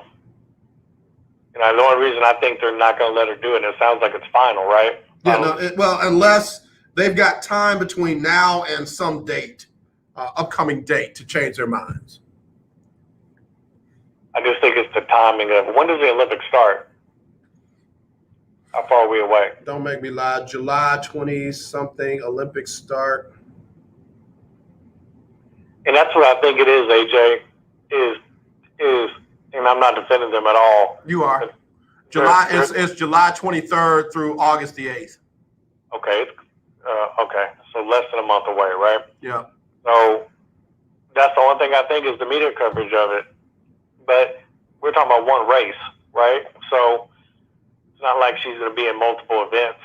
And the only reason I think they're not going to let her do it, it sounds like it's final, right? Yeah, well, unless they've got time between now and some date, upcoming date, to change their minds. I just think it's the timing of when does the Olympics start? How far are we away? Don't make me lie. July 20-something, Olympics start. And that's what I think it is, AJ, is, and I'm not defending them at all. You are. It's July 23rd through August the 8th. Okay. Okay. So less than a month away, right? Yeah. So that's the only thing I think is the media coverage of it. But we're talking about one race, right? So it's not like she's going to be in multiple events.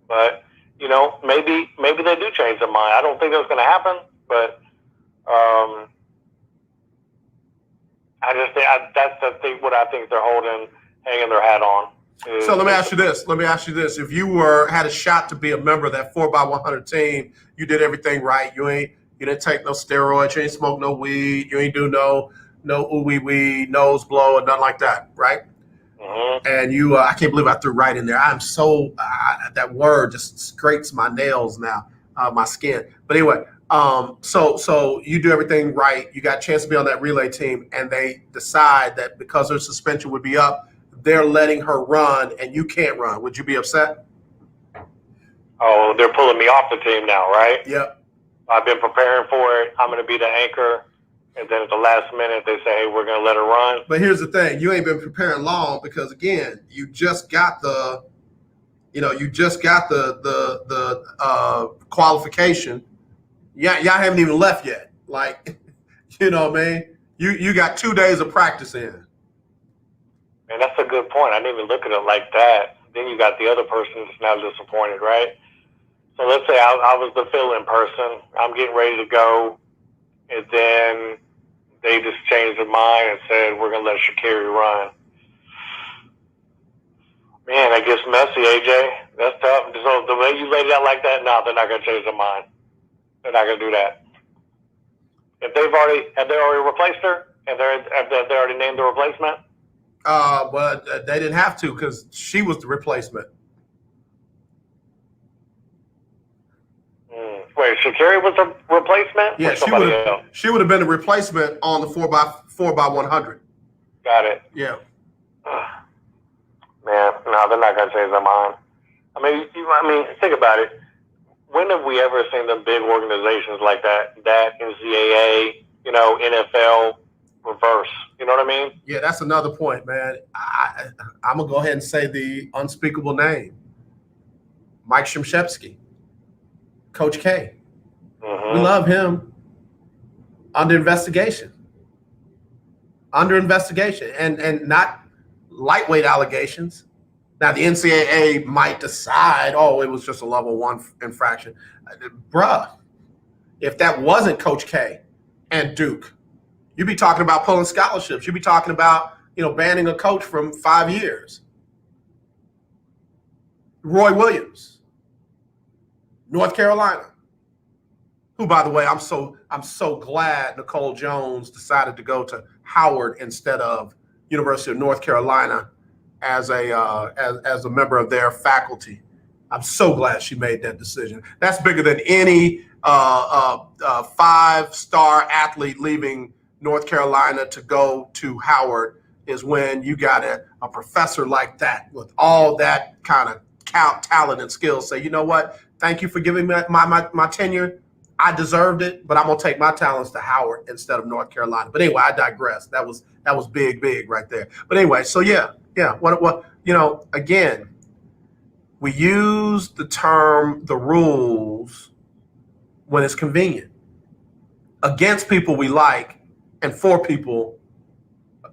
But, maybe they do change their mind. I don't think that's going to happen, but I just think that's the thing. What I think they're hanging their hat on. So let me ask you this: if you had a shot to be a member of that 4x100 team, you did everything right. You didn't take no steroids. You ain't smoke no weed. You ain't do no ooh-wee-wee, nose blow, or nothing like that, right? Mm-hmm. And I can't believe I threw right in there. I'm so that word just scrapes my nails now, my skin. But anyway. So you do everything right. You got a chance to be on that relay team, and they decide that because her suspension would be up, they're letting her run, and you can't run. Would you be upset? Oh, they're pulling me off the team now, right? Yep. I've been preparing for it. I'm going to be the anchor, and then at the last minute they say, "Hey, we're going to let her run." But here's the thing: you ain't been preparing long because again, you just got the qualification. Yeah, y'all haven't even left yet. Like, what I mean? You got 2 days of practice in. And that's a good point. I didn't even look at it like that. Then you got the other person that's now disappointed, right? So let's say I was the fill-in person. I'm getting ready to go, and then they just changed their mind and said, we're going to let Sha'Carri run. Man, that gets messy, AJ. That's tough. So the way you laid it out like that, no, they're not going to change their mind. They're not going to do that. Have they already replaced her? Have they already named the replacement? But they didn't have to because she was the replacement. Wait, Sha'Carri was the replacement? Yeah, she would have been the replacement on the 4x100. Got it. Yeah. Man, no, they're not going to change their mind. I mean, think about it. When have we ever seen them big organizations like that NCAA, NFL reverse? You know what I mean? Yeah, that's another point, man. I'm going to go ahead and say the unspeakable name. Mike Krzyzewski, Coach K. Mm-hmm. We love him. Under investigation. under investigation, and not lightweight allegations. Now, the NCAA might decide, oh, it was just a level 1 infraction. Bruh, if that wasn't Coach K and Duke, you'd be talking about pulling scholarships. You'd be talking about, banning a coach from 5 years. Roy Williams, North Carolina, who, by the way, I'm so glad Nicole Jones decided to go to Howard instead of University of North Carolina as a member of their faculty. I'm so glad she made that decision. That's bigger than any 5-star athlete leaving North Carolina to go to Howard, is when you got a professor like that with all that kind of talent and skills say, you know what, thank you for giving me my tenure. I deserved it, but I'm gonna take my talents to Howard instead of North Carolina. But anyway, I digress. That was big right there. But anyway, so yeah. What again, we use the term the rules when it's convenient against people we like and for people.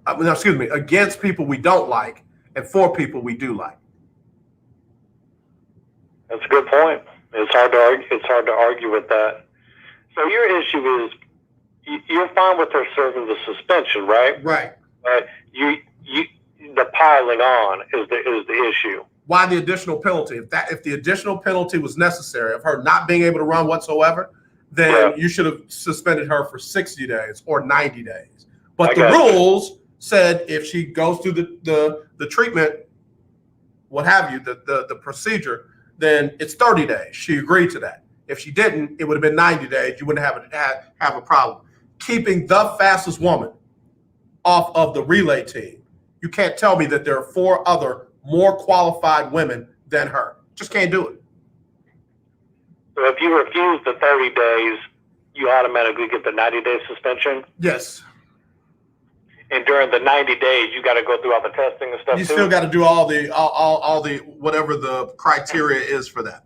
Against people we don't like and for people we do like. That's a good point. It's hard to argue. It's hard to argue with that. So your issue is you're fine with her serving the suspension, right? Right. The piling on is the issue. Why the additional penalty? If the additional penalty was necessary of her not being able to run whatsoever, then you should have suspended her for 60 days or 90 days. But the rules said if she goes through the treatment, what have you, the procedure, then it's 30 days. She agreed to that. If she didn't, it would have been 90 days. You wouldn't have a problem. Keeping the fastest woman off of the relay team. You can't tell me that there are 4 other more qualified women than her. Just can't do it. So if you refuse the 30 days, you automatically get the 90-day suspension? Yes. And during the 90 days, you got to go through all the testing and stuff You too? still got to do all the whatever the criteria is for that.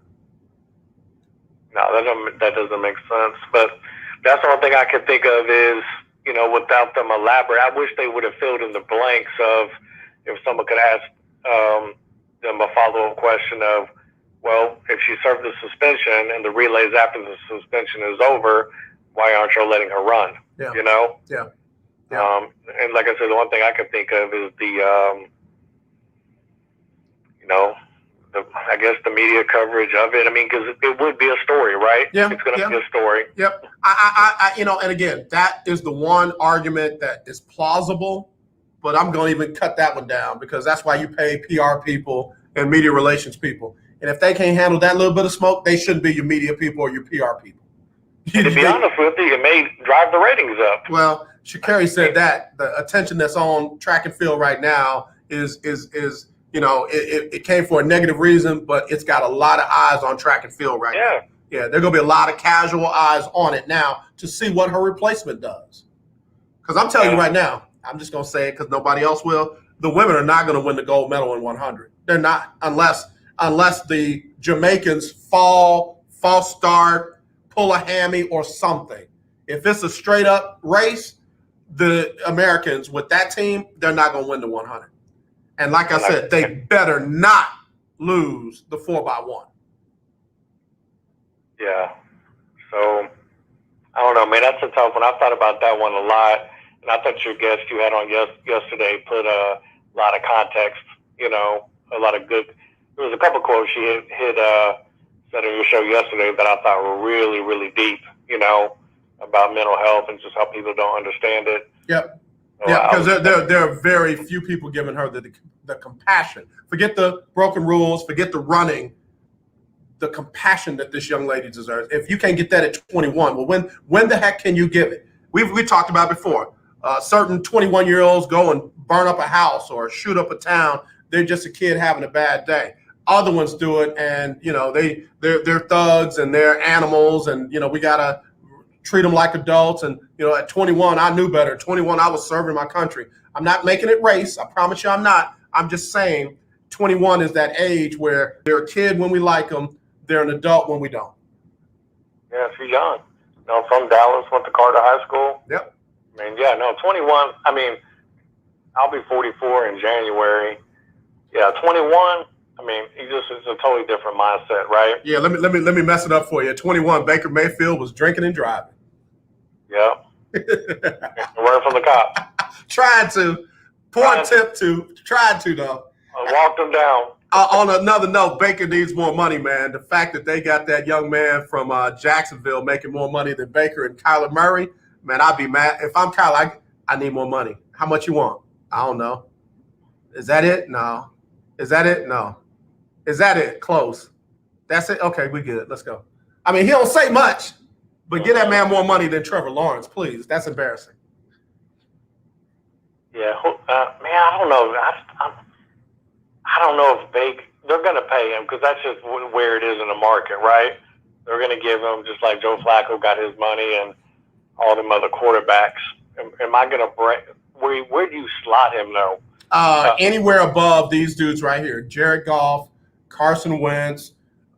No, that doesn't make sense. But that's the only thing I can think of is, without them elaborate, I wish they would have filled in the blanks of if someone could ask them a follow-up question of, well, if she served the suspension and the relays after the suspension is over, why aren't you letting her run? Yeah. Yeah. And like I said, the one thing I can think of is I guess the media coverage of it. I mean, because it would be a story, right? Yeah. It's going to be a story. Yep. I and again, that is the one argument that is plausible, but I'm going to even cut that one down because that's why you pay PR people and media relations people. And if they can't handle that little bit of smoke, they shouldn't be your media people or your PR people. And to be honest with you, it may drive the ratings up. Well, Sha'Carri said that the attention that's on track and field right now is it came for a negative reason, but it's got a lot of eyes on track and field right now. Yeah, there are going to be a lot of casual eyes on it now to see what her replacement does. Because I'm telling you right now, I'm just going to say it because nobody else will. The women are not going to win the gold medal in 100. They're not unless the Jamaicans false start, pull a hammy or something. If it's a straight up race, the Americans with that team, they're not going to win the 100. And like I said, they better not lose the 4x1. Yeah. So, I don't know, man. That's a tough one. I thought about that one a lot. And I thought your guest you had on yesterday put a lot of context, a lot of good. There was a couple quotes she hit said on your show yesterday that I thought were really, really deep, about mental health and just how people don't understand it. Yep. Yeah, because there are very few people giving her the compassion. Forget the broken rules, forget the running, the compassion that this young lady deserves. If you can't get that at 21, well, when the heck can you give it? We talked about before. Certain 21-year-olds go and burn up a house or shoot up a town. They're just a kid having a bad day. Other ones do it, and they're thugs and they're animals, and we gotta treat them like adults. And at 21, I knew better. At 21, I was serving my country. I'm not making it race. I promise you, I'm not. I'm just saying, 21 is that age where they're a kid when we like them, they're an adult when we don't. Yeah, she's young. From Dallas, went to Carter High School. Yep. 21. I mean, I'll be 44 in January. Yeah, 21. I mean, it's a totally different mindset, right? Yeah, let me mess it up for you. At 21, Baker Mayfield was drinking and driving. Yep. Learn from the cops. Tried to. Poor tip to. Tried to, though. I walked them down. On another note, Baker needs more money, man. The fact that they got that young man from Jacksonville making more money than Baker and Kyler Murray, man, I'd be mad. If I'm Kyler, I need more money. How much you want? I don't know. Is that it? No. Is that it? No. Is that it? Close. That's it? Okay, we good. Let's go. I mean, he don't say much, but give that man more money than Trevor Lawrence, please. That's embarrassing. Yeah, man, I don't know. I don't know if they're going to pay him because that's just where it is in the market, right? They're going to give him just like Joe Flacco got his money and all them other quarterbacks. Am I going to break? Where do you slot him though? Anywhere above these dudes right here: Jared Goff, Carson Wentz,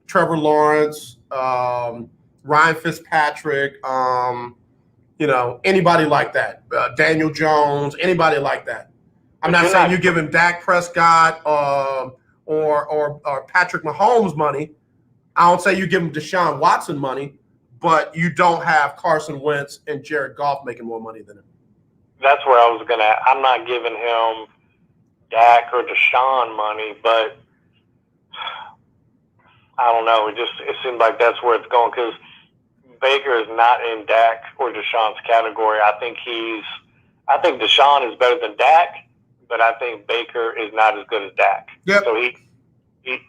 Trevor Lawrence, Ryan Fitzpatrick. Anybody like that. Daniel Jones, anybody like that. I'm not saying you give him Dak Prescott or Patrick Mahomes money. I don't say you give him Deshaun Watson money, but you don't have Carson Wentz and Jared Goff making more money than him. That's where I was gonna. I'm not giving him Dak or Deshaun money, but I don't know. It seems like that's where it's going because Baker is not in Dak or Deshaun's category. I think Deshaun is better than Dak, but I think Baker is not as good as Dak. Yep. So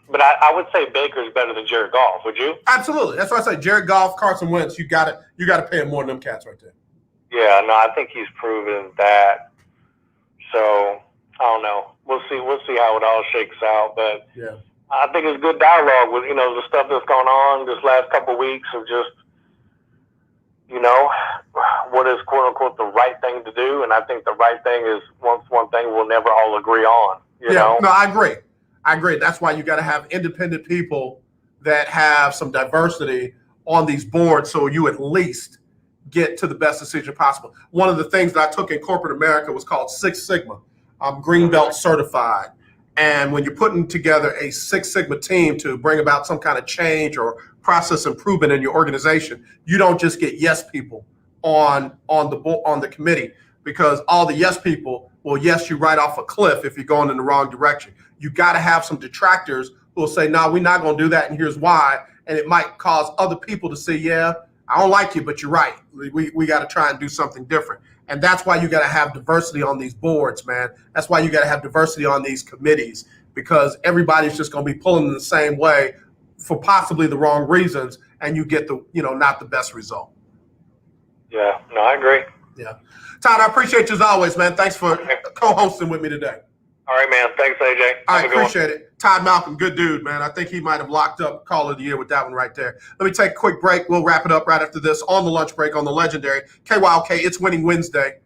but I would say Baker is better than Jared Goff. Would you? Absolutely. That's why I say Jared Goff, Carson Wentz. You got to pay him more than them cats right there. Yeah. No, I think he's proven that. So I don't know. We'll see how it all shakes out. But yeah, I think it's good dialogue with the stuff that's gone on this last couple of weeks of just what is quote unquote the right thing to do, and I think the right thing is one thing we'll never all agree on. You know? No, I agree. That's why you got to have independent people that have some diversity on these boards, so you at least get to the best decision possible. One of the things that I took in corporate America was called Six Sigma. I'm Green Belt certified. And when you're putting together a Six Sigma team to bring about some kind of change or process improvement in your organization, you don't just get yes people on the committee, because all the yes people will yes you right off a cliff if you're going in the wrong direction. You got to have some detractors who will say, no, we're not going to do that, and here's why. And it might cause other people to say, yeah, I don't like you, but you're right. We got to try and do something different. And that's why you got to have diversity on these boards, man. That's why you got to have diversity on these committees, because everybody's just going to be pulling in the same way for possibly the wrong reasons, and you get not the best result. Yeah, no, I agree. Yeah. Todd, I appreciate you as always, man. Thanks for co-hosting with me today. All right, man. Thanks, AJ. All right, appreciate it. Todd Malcolm, good dude, man. I think he might have locked up Call of the Year with that one right there. Let me take a quick break. We'll wrap it up right after this on the lunch break on the Legendary KYOK. It's Winning Wednesday.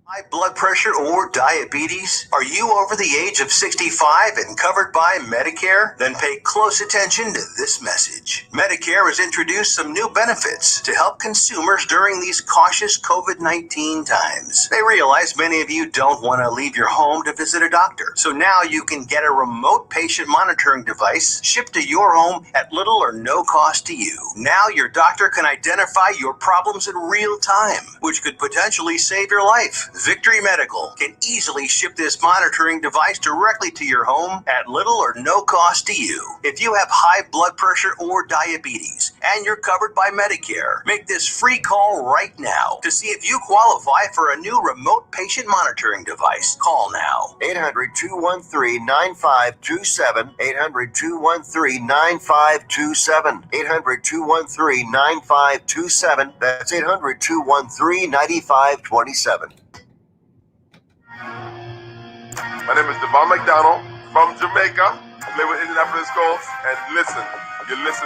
High blood pressure or diabetes? Are you over the age of 65 and covered by Medicare? Then pay close attention to this message. Medicare has introduced some new benefits to help consumers during these cautious COVID-19 times. They realize many of you don't want to leave your home to visit a doctor. So now you can get a remote patient monitoring device shipped to your home at little or no cost to you. Now your doctor can identify your problems in real time, which could potentially save your life. Victory Medical can easily ship this monitoring device directly to your home at little or no cost to you. If you have high blood pressure or diabetes and you're covered by Medicare, make this free call right now to see if you qualify for a new remote patient monitoring device. Call now. 800-213-9527. 800-213-9527. 800-213-9527. That's 800-213-9527. My name is Devon McDonald from Jamaica. I live in Indianapolis Colts, and you listen to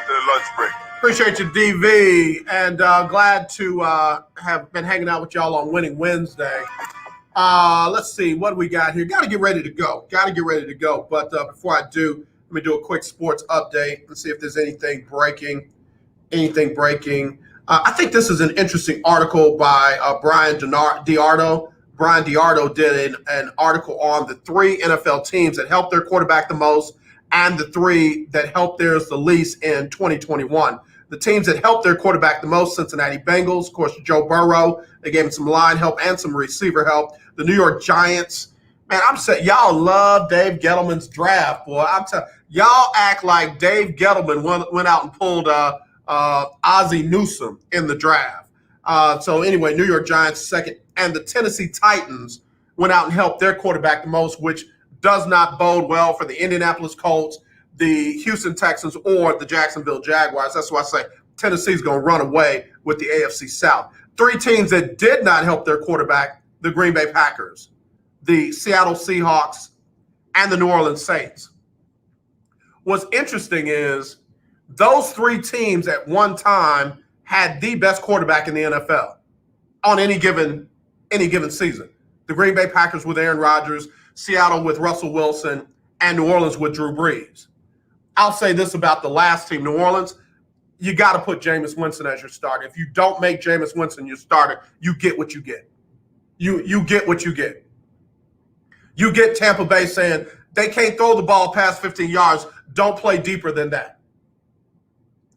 the lunch break. Appreciate you, DV, and glad to have been hanging out with y'all on Winning Wednesday. Let's see, what do we got here? Got to get ready to go. But before I do, let me do a quick sports update. Let's see if there's anything breaking. I think this is an interesting article by Brian DiArdo. Brian Diardo did an article on the 3 NFL teams that helped their quarterback the most and the 3 that helped theirs the least in 2021. The teams that helped their quarterback the most, Cincinnati Bengals, of course, Joe Burrow. They gave him some line help and some receiver help. The New York Giants. Man, I'm saying y'all love Dave Gettleman's draft, boy. I'm telling y'all act like Dave Gettleman went out and pulled Ozzie Newsome in the draft. So anyway, New York Giants second. And the Tennessee Titans went out and helped their quarterback the most, which does not bode well for the Indianapolis Colts, the Houston Texans, or the Jacksonville Jaguars. That's why I say Tennessee's going to run away with the AFC South. 3 teams that did not help their quarterback, the Green Bay Packers, the Seattle Seahawks, and the New Orleans Saints. What's interesting is those 3 teams at one time had the best quarterback in the NFL on any given season. The Green Bay Packers with Aaron Rodgers, Seattle with Russell Wilson, and New Orleans with Drew Brees. I'll say this about the last team, New Orleans, you got to put Jameis Winston as your starter. If you don't make Jameis Winston your starter, you get what you get. You get what you get. You get Tampa Bay saying they can't throw the ball past 15 yards. Don't play deeper than that.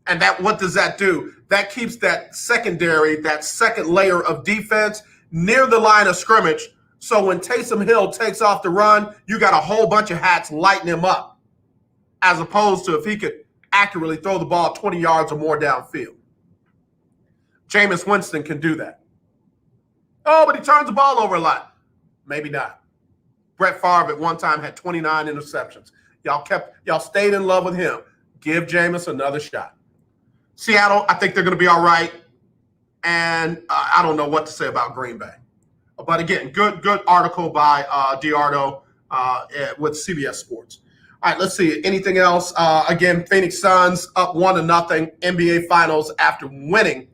And what does that do? That keeps that secondary, that second layer of defense near the line of scrimmage. So when Taysom Hill takes off the run, you got a whole bunch of hats lighting him up, as opposed to if he could accurately throw the ball 20 yards or more downfield. Jameis Winston can do that. Oh, but he turns the ball over a lot. Maybe not. Brett Favre at one time had 29 interceptions. Y'all stayed in love with him. Give Jameis another shot. Seattle, I think they're going to be all right. And I don't know what to say about Green Bay. But again, good article by Diardo with CBS Sports. All right, let's see. Anything else? Again, Phoenix Suns up 1-0 NBA Finals after winning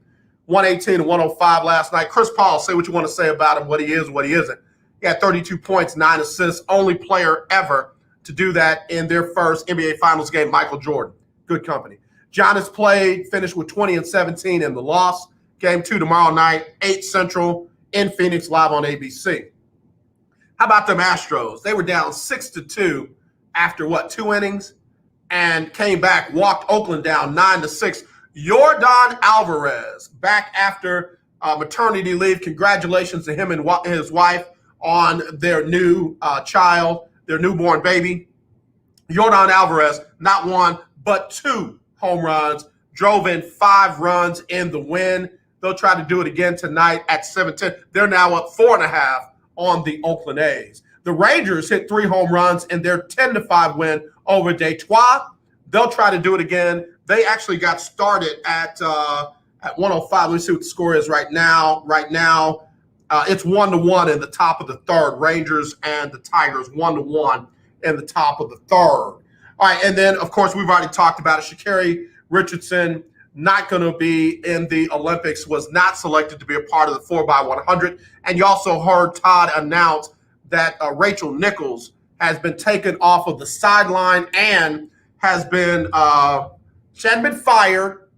118-105 last night. Chris Paul, say what you want to say about him, what he is, what he isn't. He had 32 points, 9 assists, only player ever to do that in their first NBA Finals game, Michael Jordan. Good company. Giannis played, finished with 20 and 17 in the loss. Game 2 tomorrow night, 8 Central in Phoenix, live on ABC. How about them Astros? They were down 6-2 after, 2 innings? And came back, walked Oakland down 9-6. Yordan Alvarez back after maternity leave. Congratulations to him and his wife on their new child, their newborn baby. Yordan Alvarez, not 1, but 2 home runs, drove in 5 runs in the win. They'll try to do it again tonight at 7-10. They're now up 4.5 on the Oakland A's. The Rangers hit 3 home runs in their 10-5 win over Detroit. They'll try to do it again. They actually got started at 105. Let me see what the score is right now. Right now, it's 1-1 in the top of the third. Rangers and the Tigers 1-1 in the top of the third. All right, and then, of course, we've already talked about it. Sha'Carri Richardson, not going to be in the Olympics, was not selected to be a part of the 4x100. And you also heard Todd announce that Rachel Nichols has been taken off of the sideline and has been she hasn't been fired.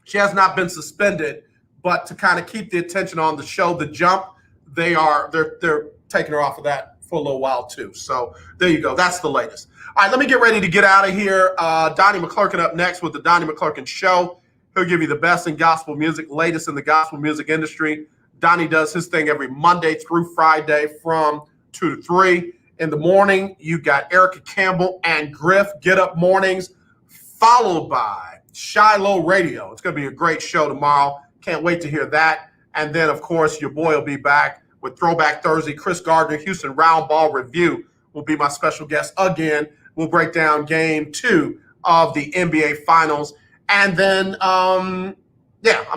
She has not been suspended, but to kind of keep the attention on the show, The Jump, they're taking her off of that for a little while too. So there you go. That's the latest. All right, let me get ready to get out of here. Donnie McClurkin up next with the Donnie McClurkin Show. He'll give you the best in gospel music, latest in the gospel music industry. Donnie does his thing every Monday through Friday from 2 to 3. In the morning, you got Erica Campbell and Griff Get Up Mornings, followed by Shiloh Radio. It's going to be a great show tomorrow. Can't wait to hear that. And then, of course, your boy will be back with Throwback Thursday. Chris Gardner, Houston Round Ball Review will be my special guest again. We'll break down game 2 of the NBA Finals. And then, I'm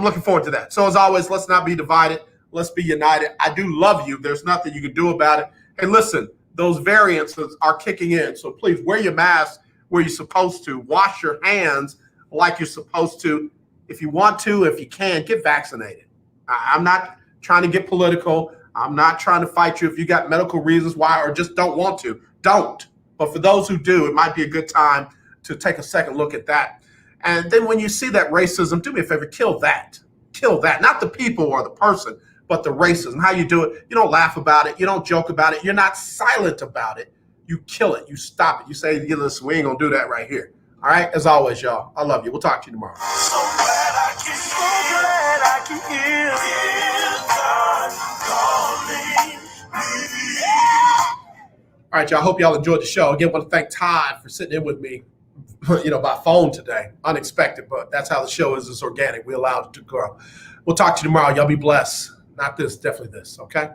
looking forward to that. So, as always, let's not be divided. Let's be united. I do love you. There's nothing you can do about it. And listen, those variants are kicking in. So, please wear your mask where you're supposed to. Wash your hands like you're supposed to. If you want to, if you can, get vaccinated. I'm not trying to get political. I'm not trying to fight you if you got medical reasons why or just don't want to. Don't. But for those who do, it might be a good time to take a second look at that. And then when you see that racism, do me a favor, kill that. Kill that. Not the people or the person, but the racism. How you do it, you don't laugh about it, you don't joke about it, you're not silent about it. You kill it, you stop it. You say, listen, we ain't gonna do that right here. All right, as always, y'all, I love you. We'll talk to you tomorrow. So glad I can hear God calling me. All right, y'all, I hope y'all enjoyed the show. Again, I want to thank Todd for sitting in with me, by phone today. Unexpected, but that's how the show is. It's organic. We allowed it to grow. We'll talk to you tomorrow. Y'all be blessed. Not this, definitely this, okay?